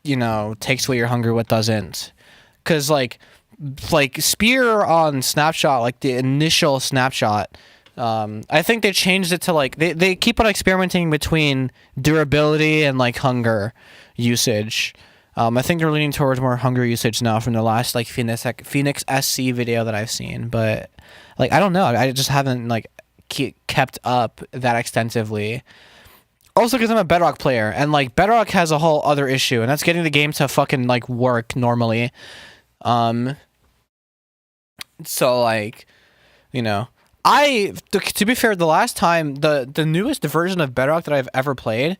you know, takes away your hunger, what doesn't. Because, like spear on snapshot, like, the initial snapshot, I think they changed it to, like, they keep on experimenting between durability and, like, hunger usage. I think they're leaning towards more hunger usage now from the last, like, Phoenix SC video that I've seen, but, like, I don't know. I just haven't, like, kept up that extensively. Also because I'm a Bedrock player, and, like, Bedrock has a whole other issue, and that's getting the game to fucking, like, work normally. So, like, you know, to be fair, the last time, the newest version of Bedrock that I've ever played,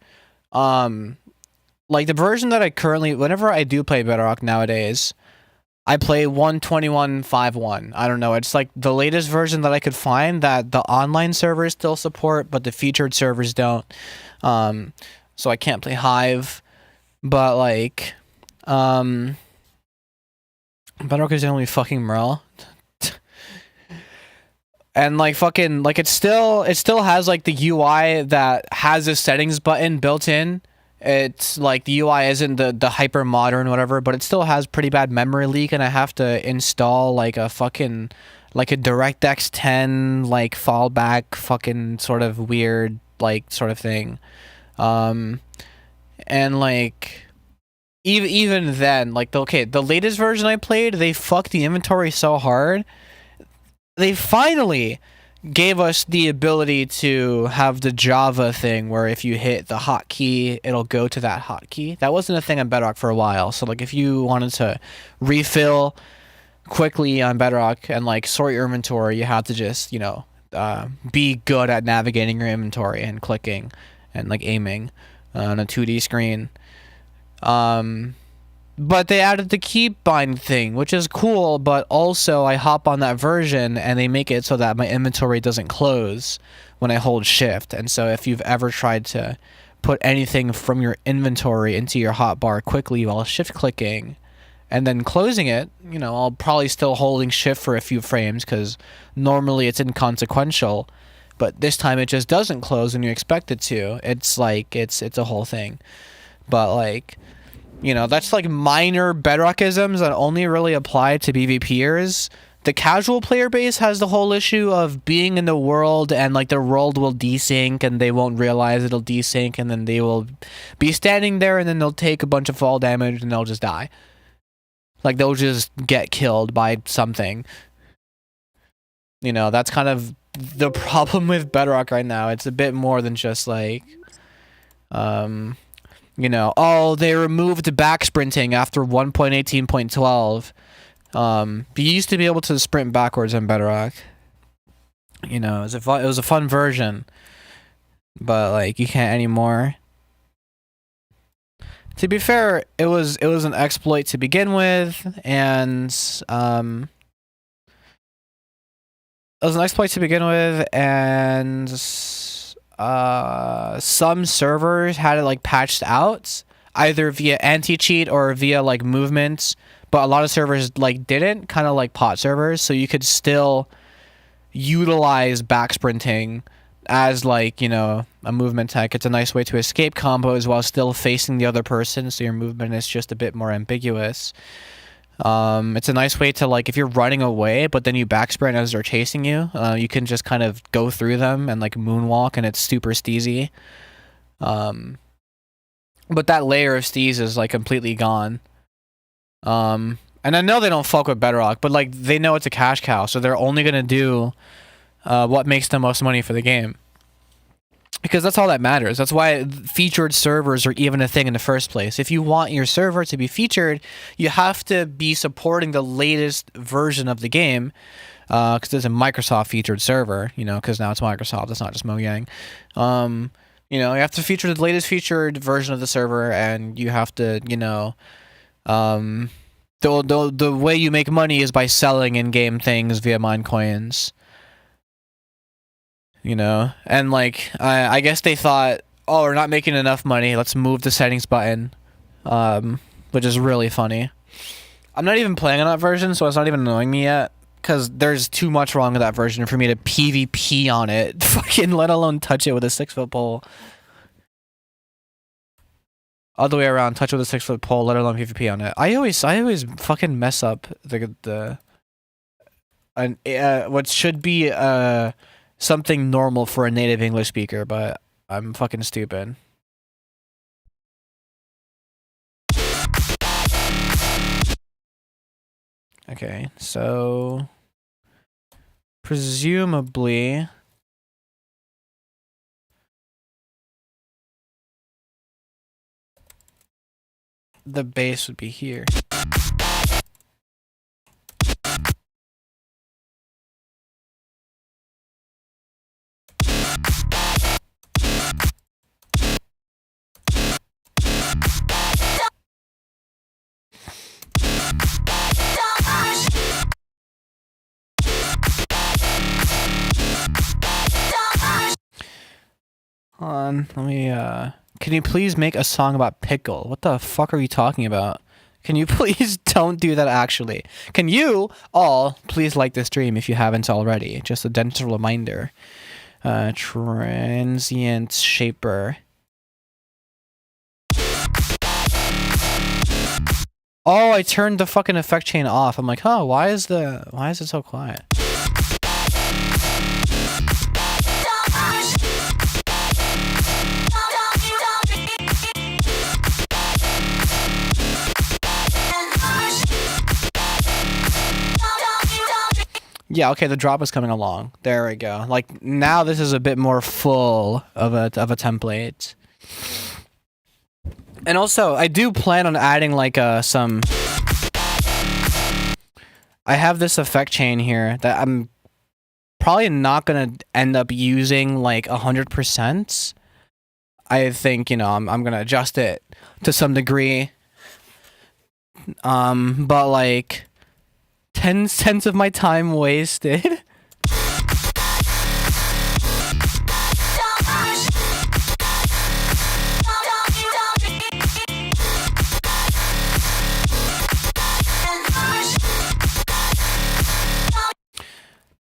like, the version that I currently, whenever I do play Bedrock nowadays, I play 121.5.1. I don't know. It's like the latest version that I could find that the online servers still support, but the featured servers don't. So I can't play Hive. But, like, Bedrock is the only fucking Merle. And, like, fucking, like, it still has, like, the UI that has a settings button built in. It's like the UI isn't the hyper modern whatever, but it still has pretty bad memory leak, and I have to install, like, a fucking, like, a DirectX 10, like, fallback fucking sort of weird, like, sort of thing. And, like, even then, like, the latest version I played, they fucked the inventory so hard. They finally gave us the ability to have the Java thing where if you hit the hotkey, it'll go to that hotkey. That wasn't a thing on Bedrock for a while. So like if you wanted to refill quickly on Bedrock and like sort your inventory, you had to just, you know, be good at navigating your inventory and clicking and like aiming on a 2D screen. But they added the keybind thing, which is cool, but also I hop on that version and they make it so that my inventory doesn't close when I hold shift. And so if you've ever tried to put anything from your inventory into your hotbar quickly while shift clicking and then closing it, you know, I'll probably still holding shift for a few frames because normally it's inconsequential, but this time it just doesn't close when you expect it to. It's like, it's a whole thing. But like, you know, that's like minor Bedrockisms that only really apply to PvPers. The casual player base has the whole issue of being in the world and like the world will desync and they won't realize it'll desync and then they will be standing there and then they'll take a bunch of fall damage and they'll just die. Like they'll just get killed by something. You know, that's kind of the problem with Bedrock right now. It's a bit more than just like, you know, oh, they removed back sprinting after 1.18.12. You used to be able to sprint backwards in Bedrock. You know, it was a fun version, but like you can't anymore. To be fair, it was an exploit to begin with, and it was an exploit to begin with, and some servers had it like patched out either via anti-cheat or via like movements, but a lot of servers like didn't, kind of like pot servers, so you could still utilize back sprinting as like, you know, a movement tech. It's a nice way to escape combos while still facing the other person, so your movement is just a bit more ambiguous. It's a nice way to, like, if you're running away but then you back sprint as they're chasing you, you can just kind of go through them and like moonwalk and it's super steezy. But that layer of steez is like completely gone. And I know they don't fuck with Bedrock, but like they know it's a cash cow, so they're only gonna do what makes the most money for the game. Because that's all that matters. That's why featured servers are even a thing in the first place. If you want your server to be featured, you have to be supporting the latest version of the game. Because it's a Microsoft featured server, you know, because now it's Microsoft, it's not just Mojang. You know, you have to feature the latest featured version of the server, and you have to, you know, the way you make money is by selling in-game things via mine coins. You know, and like I guess they thought, oh, we're not making enough money, let's move the settings button, which is really funny. I'm not even playing on that version, so it's not even annoying me yet, because there's too much wrong with that version for me to PvP on it, fucking let alone touch it with a 6-foot pole. Other way around, touch it with a 6-foot pole, let alone PvP on it. I always fucking mess up what should be something normal for a native English speaker, but I'm fucking stupid. Okay, so presumably the base would be here. Hold on, let me, can you please make a song about pickle? What the fuck are you talking about? Can you please don't do that, actually? Can you all please like this stream if you haven't already? Just a gentle reminder. Transient Shaper. Oh, I turned the fucking effect chain off. I'm like, huh, why is it so quiet? Yeah, okay, the drop is coming along. There we go. Like, now this is a bit more full of a template. And also, I do plan on adding, like, some... I have this effect chain here that I'm probably not gonna end up using, like, 100%. I think, you know, I'm gonna adjust it to some degree. But, like, 10 cents of my time wasted.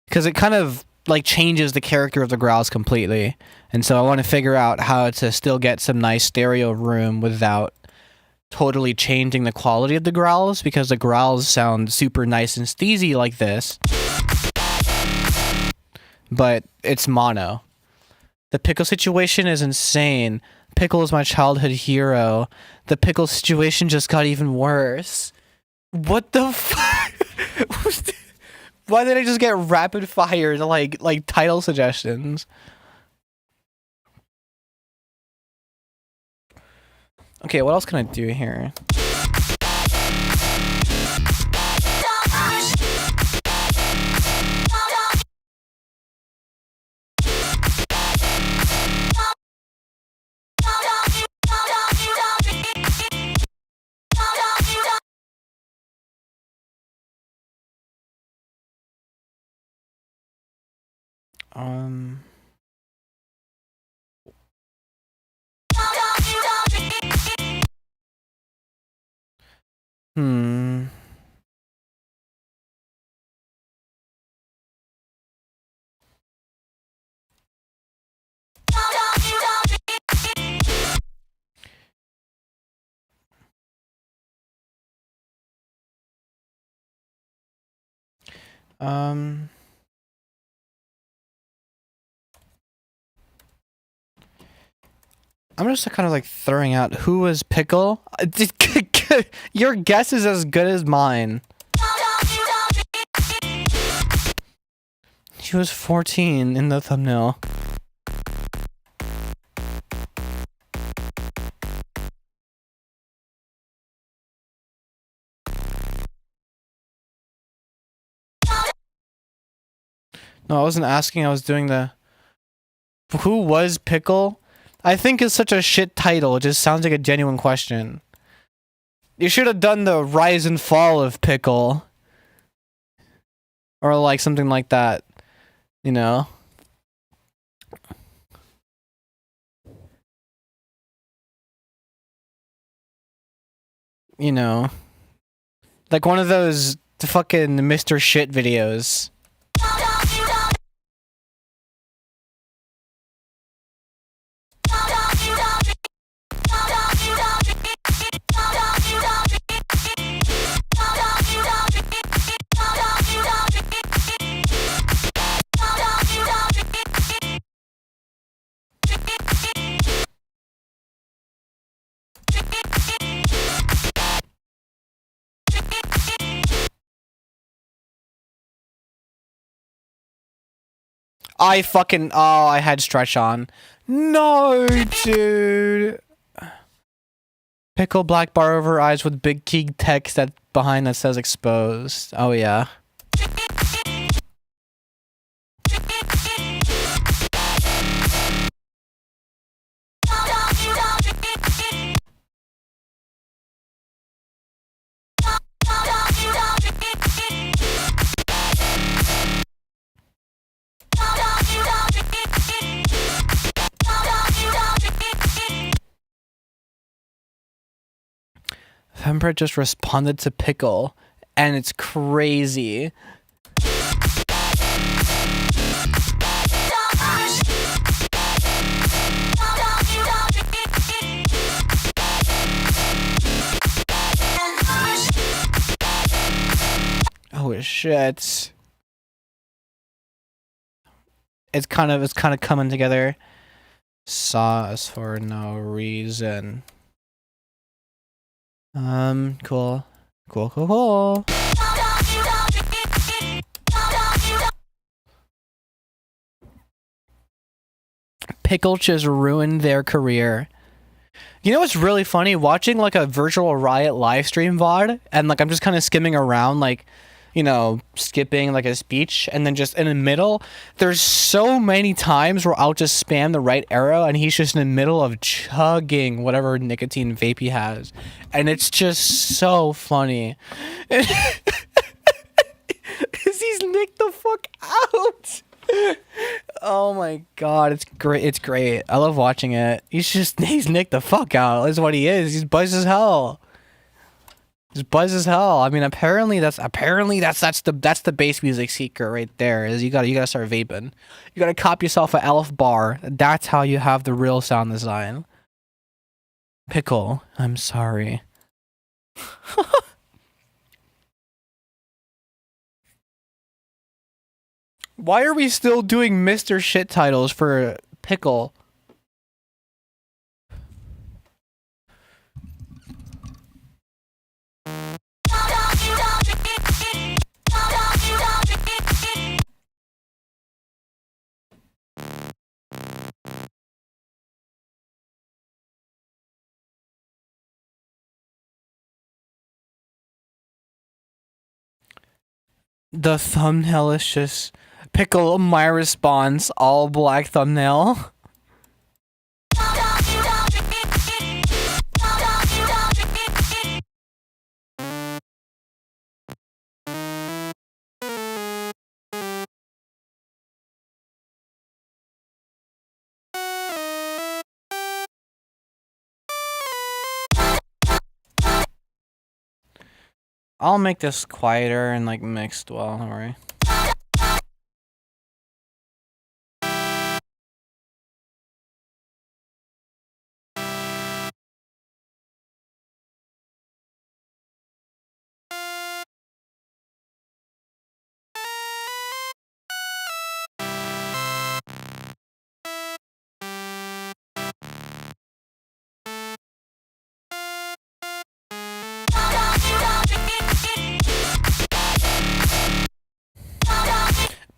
Because it kind of, like, changes the character of the growls completely. And so I want to figure out how to still get some nice stereo room without totally changing the quality of the growls, because the growls sound super nice and steezy like this. But it's mono. The pickle situation is insane. Pickle is my childhood hero. The pickle situation just got even worse. What the fuck? Why did I just get rapid fire like title suggestions? Okay, what else can I do here? I'm just kind of like throwing out who was Pickle. Your guess is as good as mine. She was 14 in the thumbnail. No, I wasn't asking, I was doing the... Who was Pickle? I think is such a shit title, it just sounds like a genuine question. You should have done the rise and fall of Pickle. Or like something like that. You know? You know. Like one of those fucking Mr. Shit videos. I had stretch on. No, dude. Pickle black bar over eyes with big key text that behind that says exposed. Oh yeah. Fembread just responded to Pickle, and it's crazy. Oh shit. It's kind of coming together. Saw us for no reason. Cool. Pickle just ruined their career. You know what's really funny? Watching like a virtual Riot live stream VOD, and like I'm just kind of skimming around, like, you know, skipping like a speech, and then just in the middle, there's so many times where I'll just spam the right arrow, and he's just in the middle of chugging whatever nicotine vape he has, and it's just so funny. Cause he's nicked the fuck out. Oh my god, it's great. It's great. I love watching it. He's nicked the fuck out. That's what he is. He's buzzed as hell. He's buzzed as hell. I mean, apparently that's the bass music secret right there. Is you gotta start vaping. You gotta cop yourself an Elf bar. That's how you have the real sound design. Pickle, I'm sorry. Why are we still doing Mr. Shit titles for Pickle? The thumbnail is just Pickle, my response, all black thumbnail. I'll make this quieter and like mixed well, don't worry.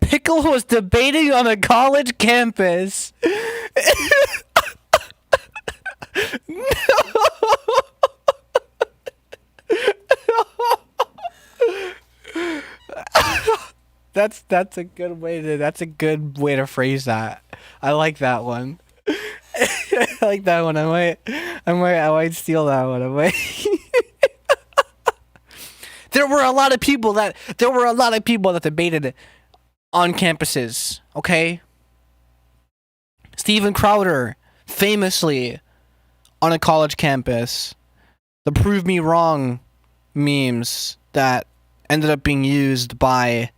Pickle was debating on a college campus. That's a good way to phrase that. I like that one. I like that one. I might steal that one. I might. There were a lot of people that debated on campuses, okay? Steven Crowder, famously on a college campus, the prove me wrong memes that ended up being used by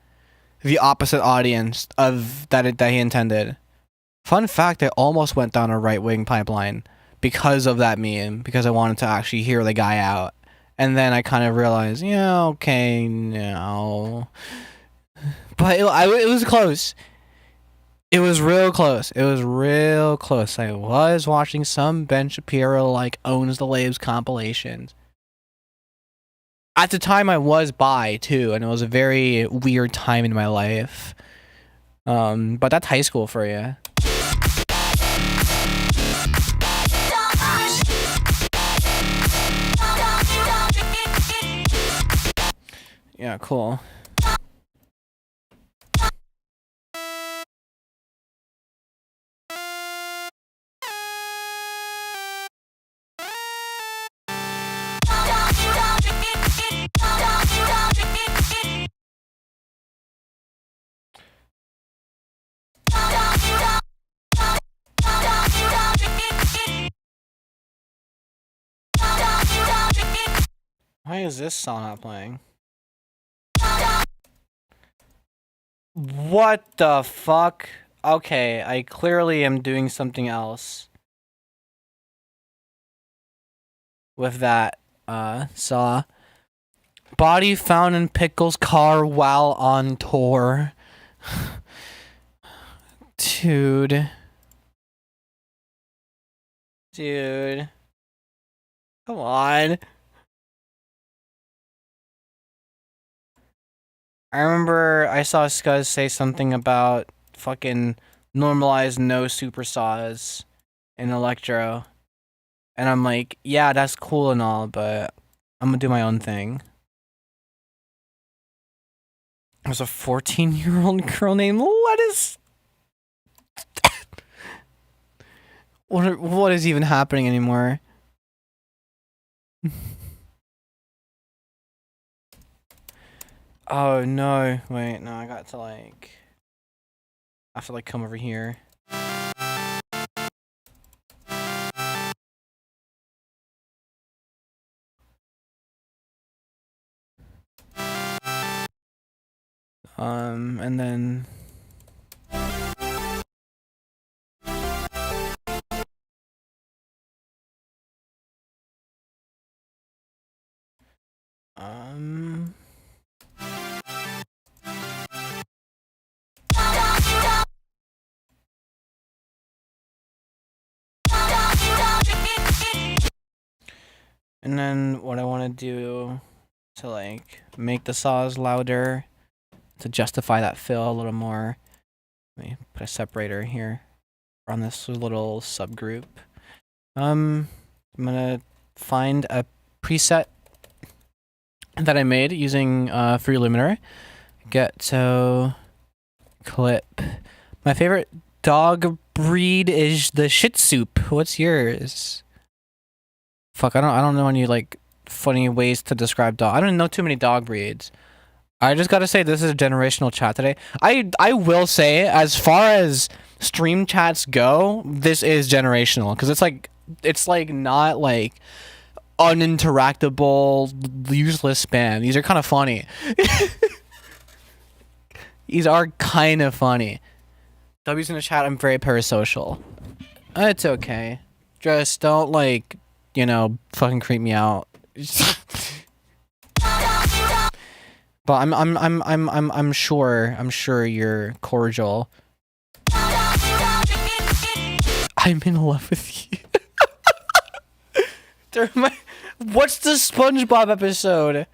the opposite audience of that he intended. Fun fact, I almost went down a right-wing pipeline because of that meme, because I wanted to actually hear the guy out. And then I kind of realized, yeah, okay, no. But it was close. It was real close. It was real close. I was watching some Ben Shapiro, like, owns the Labs compilations. At the time, I was bi, too, and it was a very weird time in my life. But that's high school for you. Yeah, cool. Why is this song not playing? What the fuck? Okay, I clearly am doing something else with that saw. Body found in Pickle's car while on tour. Dude. Dude. Come on. I remember I saw Scuzz say something about fucking normalize no super saws in electro. And I'm like, yeah, that's cool and all, but I'm gonna do my own thing. There's a 14-year-old girl named Lettuce. What is even happening anymore? Oh no! Wait, no, I got to like. I have to like come over here. And then. And then what I want to do to like make the saws louder to justify that fill a little more. Let me put a separator here on this little subgroup. I'm gonna find a preset that I made using Free Limiter. Get to clip. My favorite dog breed is the Shih Tzu. What's yours? Fuck, I don't know any like funny ways to describe dog. I don't know too many dog breeds. I just gotta say this is a generational chat today. I will say, as far as stream chats go, this is generational because it's like not like uninteractable, useless spam. These are kind of funny. These are kind of funny. W's in the chat. I'm very parasocial. It's okay. Just don't like, you know, fucking creep me out. But I'm sure you're cordial. I'm in love with you. What's the SpongeBob episode?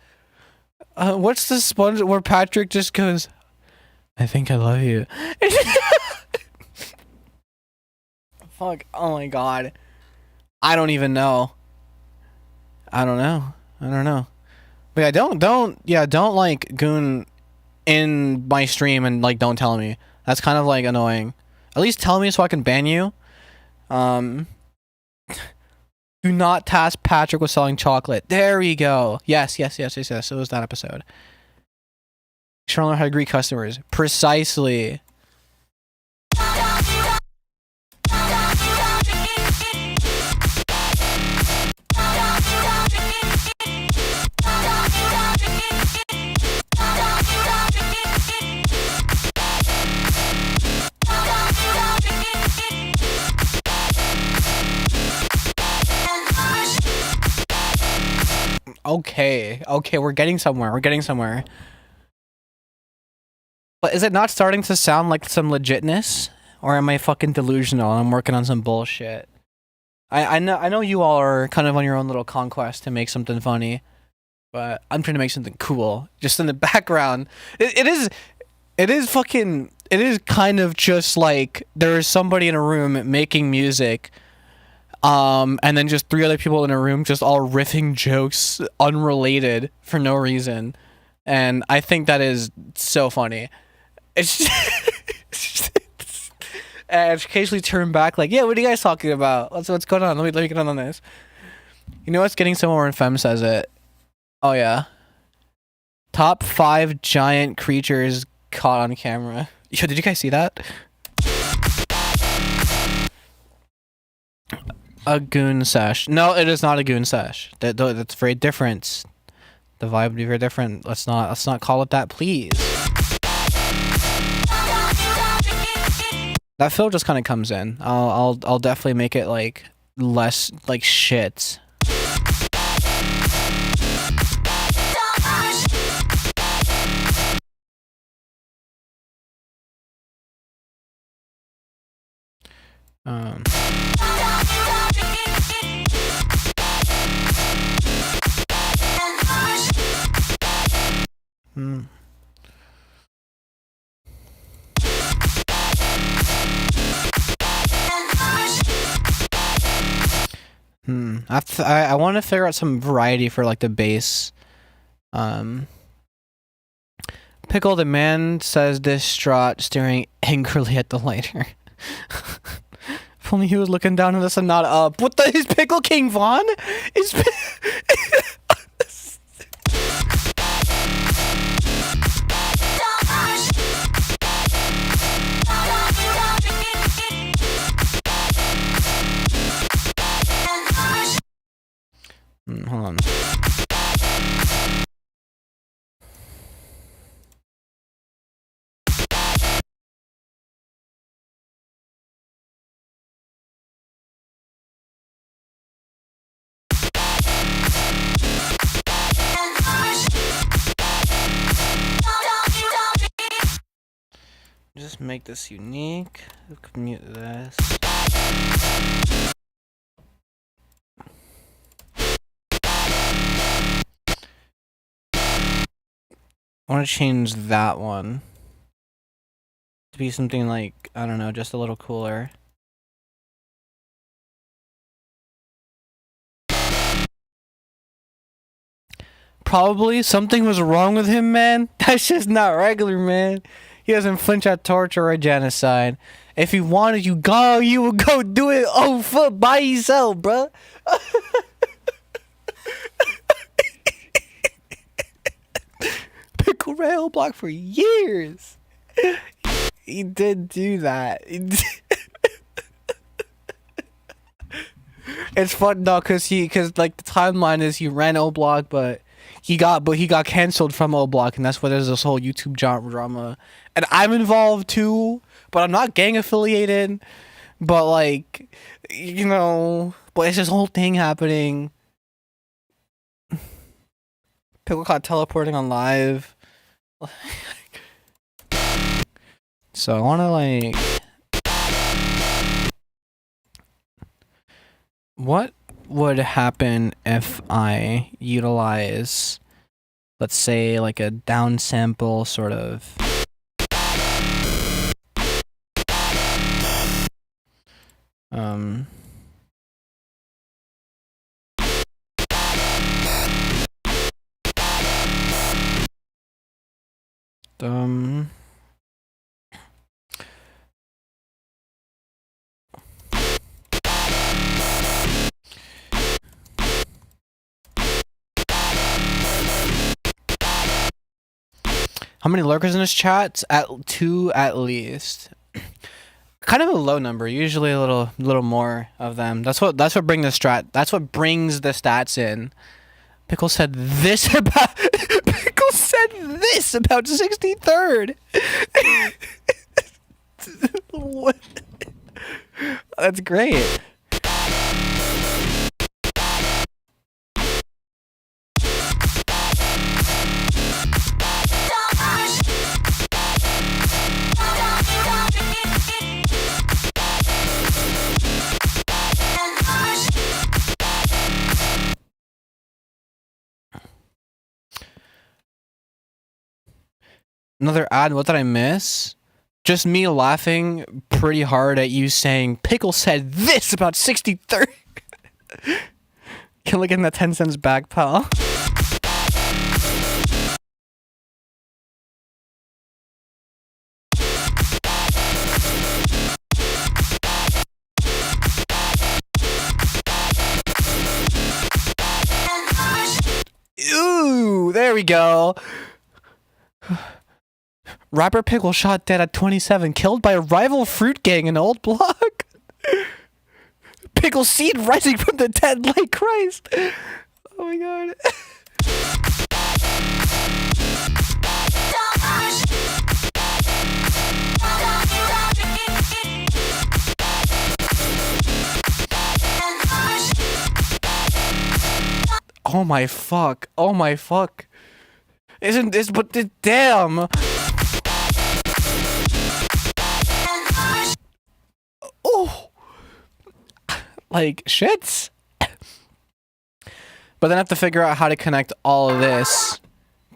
What's the sponge where Patrick just goes, I think I love you. Fuck. Oh my god. I don't even know. I don't know. But yeah, don't like goon in my stream and like don't tell me. That's kind of like annoying. At least tell me so I can ban you. Do not task Patrick with selling chocolate. There we go. Yes. It was that episode. You should learn how to greet customers. Precisely. Okay, we're getting somewhere. But is it not starting to sound like some legitness? Or am I fucking delusional and I'm working on some bullshit? I know you all are kind of on your own little conquest to make something funny. But I'm trying to make something cool. Just in the background. It is kind of just like there is somebody in a room making music. And then just 3 other people in a room just all riffing jokes unrelated for no reason. And I think that is so funny. It's just, and occasionally turn back like, yeah, what are you guys talking about? What's going on? Let me get on this. You know what's getting somewhere when Fem says it? Oh yeah. Top 5 giant creatures caught on camera. Yo, did you guys see that? A goon sesh. No, it is not a goon sesh. That's very different. The vibe would be very different. Let's not call it that, please. That fill just kind of comes in. I'll definitely make it like less like shit. I want to figure out some variety for like the base. Pickle the man says distraught, staring angrily at the lighter. If only he was looking down at us and not up. What the is Pickle King Von? Is hold on. Just make this unique. Mute this. I want to change that one to be something like, I don't know, just a little cooler. Probably something was wrong with him, man. That's just not regular, man. He doesn't flinch at torture or genocide. If he wanted you go, you would go do it on foot by yourself, bruh. Pickle rail block for years. He did do that. It's fun though, cause like the timeline is he ran O Block, but he got canceled from O Block, and that's why there's this whole YouTube drama. And I'm involved too, but I'm not gang affiliated. But like, you know, but it's this whole thing happening. Pickle caught teleporting on live. So I wanna like, what would happen if I utilize, let's say, like a downsample sort of how many lurkers in this chat? At 2 at least. Kind of a low number. Usually a little more of them. That's what brings the strat. That's what brings the stats in. Pickle said this about 63rd. What? That's great. Another ad. What did I miss? Just me laughing pretty hard at you saying Pickle said this about 63rd. Can I get that 10 cents back, pal? Ooh, there we go. Rapper Pickle shot dead at 27, killed by a rival fruit gang in Old Block. Pickle seed rising from the dead like Christ. Oh my god. Oh my fuck. Oh my fuck. Isn't this but the damn. Oh, like shits. But then I have to figure out how to connect all of this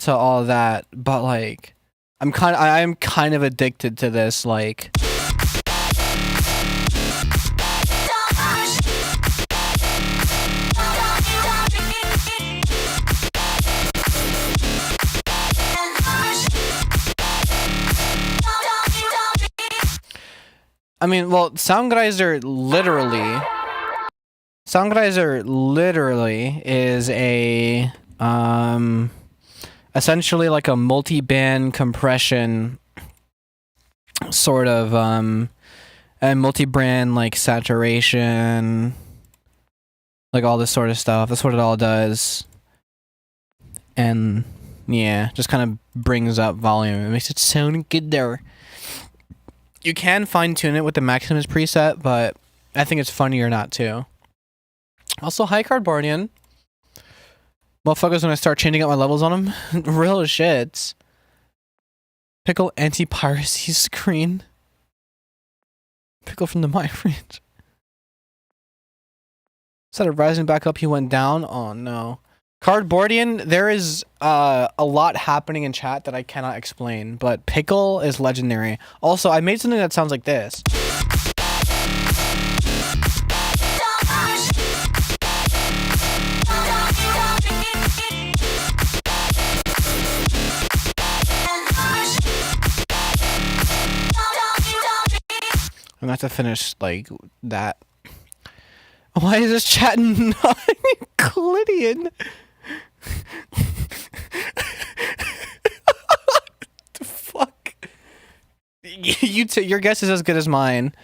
to all of that. But like, I am kind of addicted to this. Like, I mean, well, Soundgrizer literally is a essentially like a multi-band compression sort of and multi-band like saturation, like all this sort of stuff. That's what it all does. And yeah, just kind of brings up volume. It makes it sound good there. You can fine tune it with the Maximus preset, but I think it's funnier not to. Also, hi Cardboardian. Motherfuckers gonna start changing up my levels on them. Real shit. Pickle anti-piracy screen. Pickle from the mind range. Instead of rising back up, he went down. Oh no. Cardboardian, there is a lot happening in chat that I cannot explain, but Pickle is legendary. Also, I made something that sounds like this. I'm gonna have to finish like that. Why is this chat not Euclidean? The fuck? Your guess is as good as mine.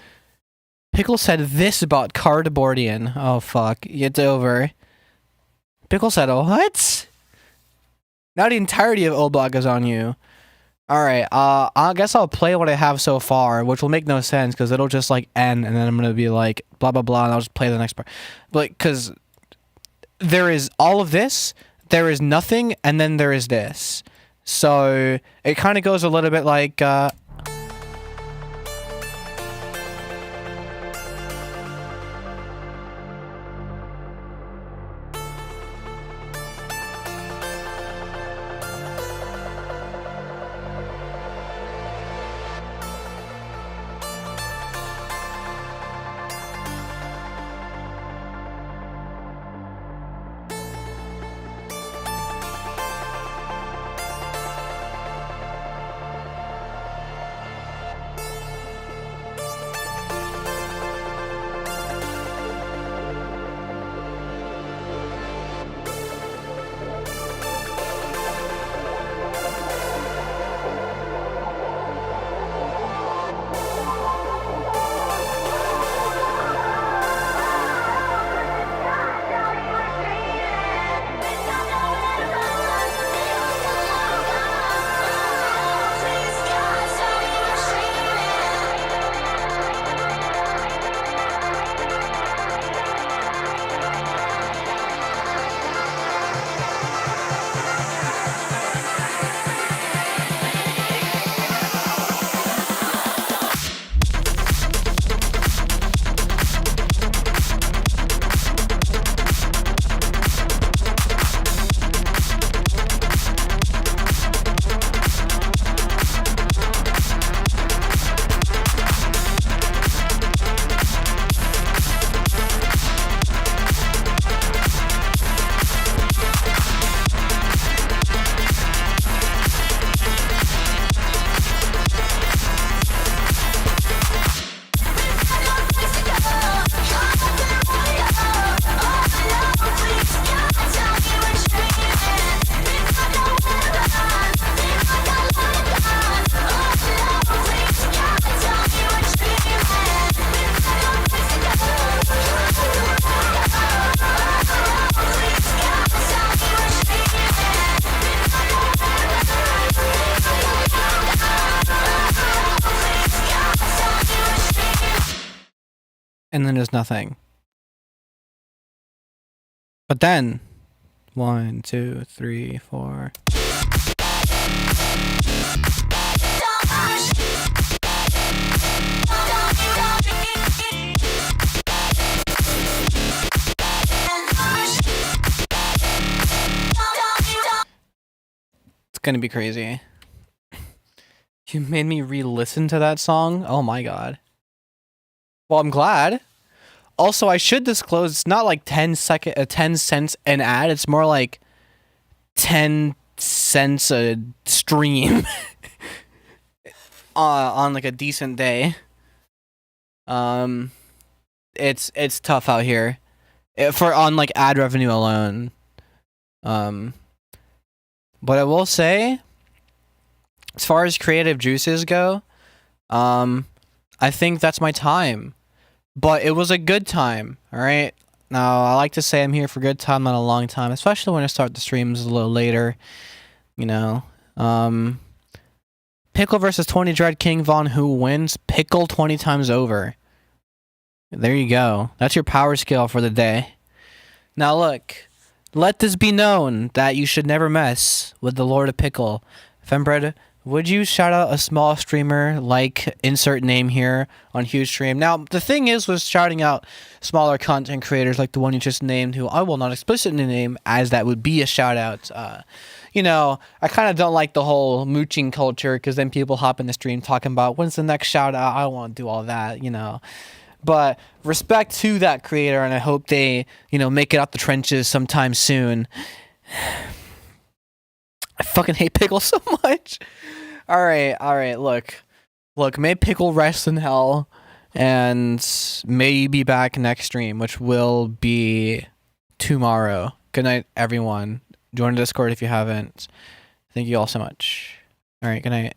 Pickle said this about Cardboardian. Oh fuck, it's over. Pickle said what? Now the entirety of O-Block is on you. Alright, I guess I'll play what I have so far, which will make no sense, because it'll just, like, end, and then I'm gonna be like, blah, blah, blah, and I'll just play the next part. But, because there is all of this, there is nothing, and then there is this. So, it kind of goes a little bit like, and then there's nothing. But then, 1, 2, 3, 4. It's gonna be crazy. You made me re-listen to that song? Oh my god. Well, I'm glad. Also, I should disclose it's not like 10 cents an ad. It's more like 10 cents a stream on like a decent day. Um, it's tough out here for on like ad revenue alone. Um, but I will say, as far as creative juices go, I think that's my time. But it was a good time. All right. Now I like to say I'm here for a good time, not a long time, especially when I start the streams a little later. You know. Um, Pickle versus 20 Dread King Von. Who wins? Pickle 20 times over. There you go. That's your power scale for the day. Now look, let this be known that you should never mess with the Lord of Pickle. Fembread, would you shout out a small streamer like insert name here on Huge Stream? Now, the thing is with shouting out smaller content creators like the one you just named, who I will not explicitly name, as that would be a shout out. You know, I kind of don't like the whole mooching culture, because then people hop in the stream talking about when's the next shout out. I don't want to do all that, you know. But respect to that creator, and I hope they, you know, make it out the trenches sometime soon. I fucking hate Pickle so much. All right. Look. May Pickle rest in hell, and may you be back next stream, which will be tomorrow. Good night, everyone. Join the Discord if you haven't. Thank you all so much. All right. Good night.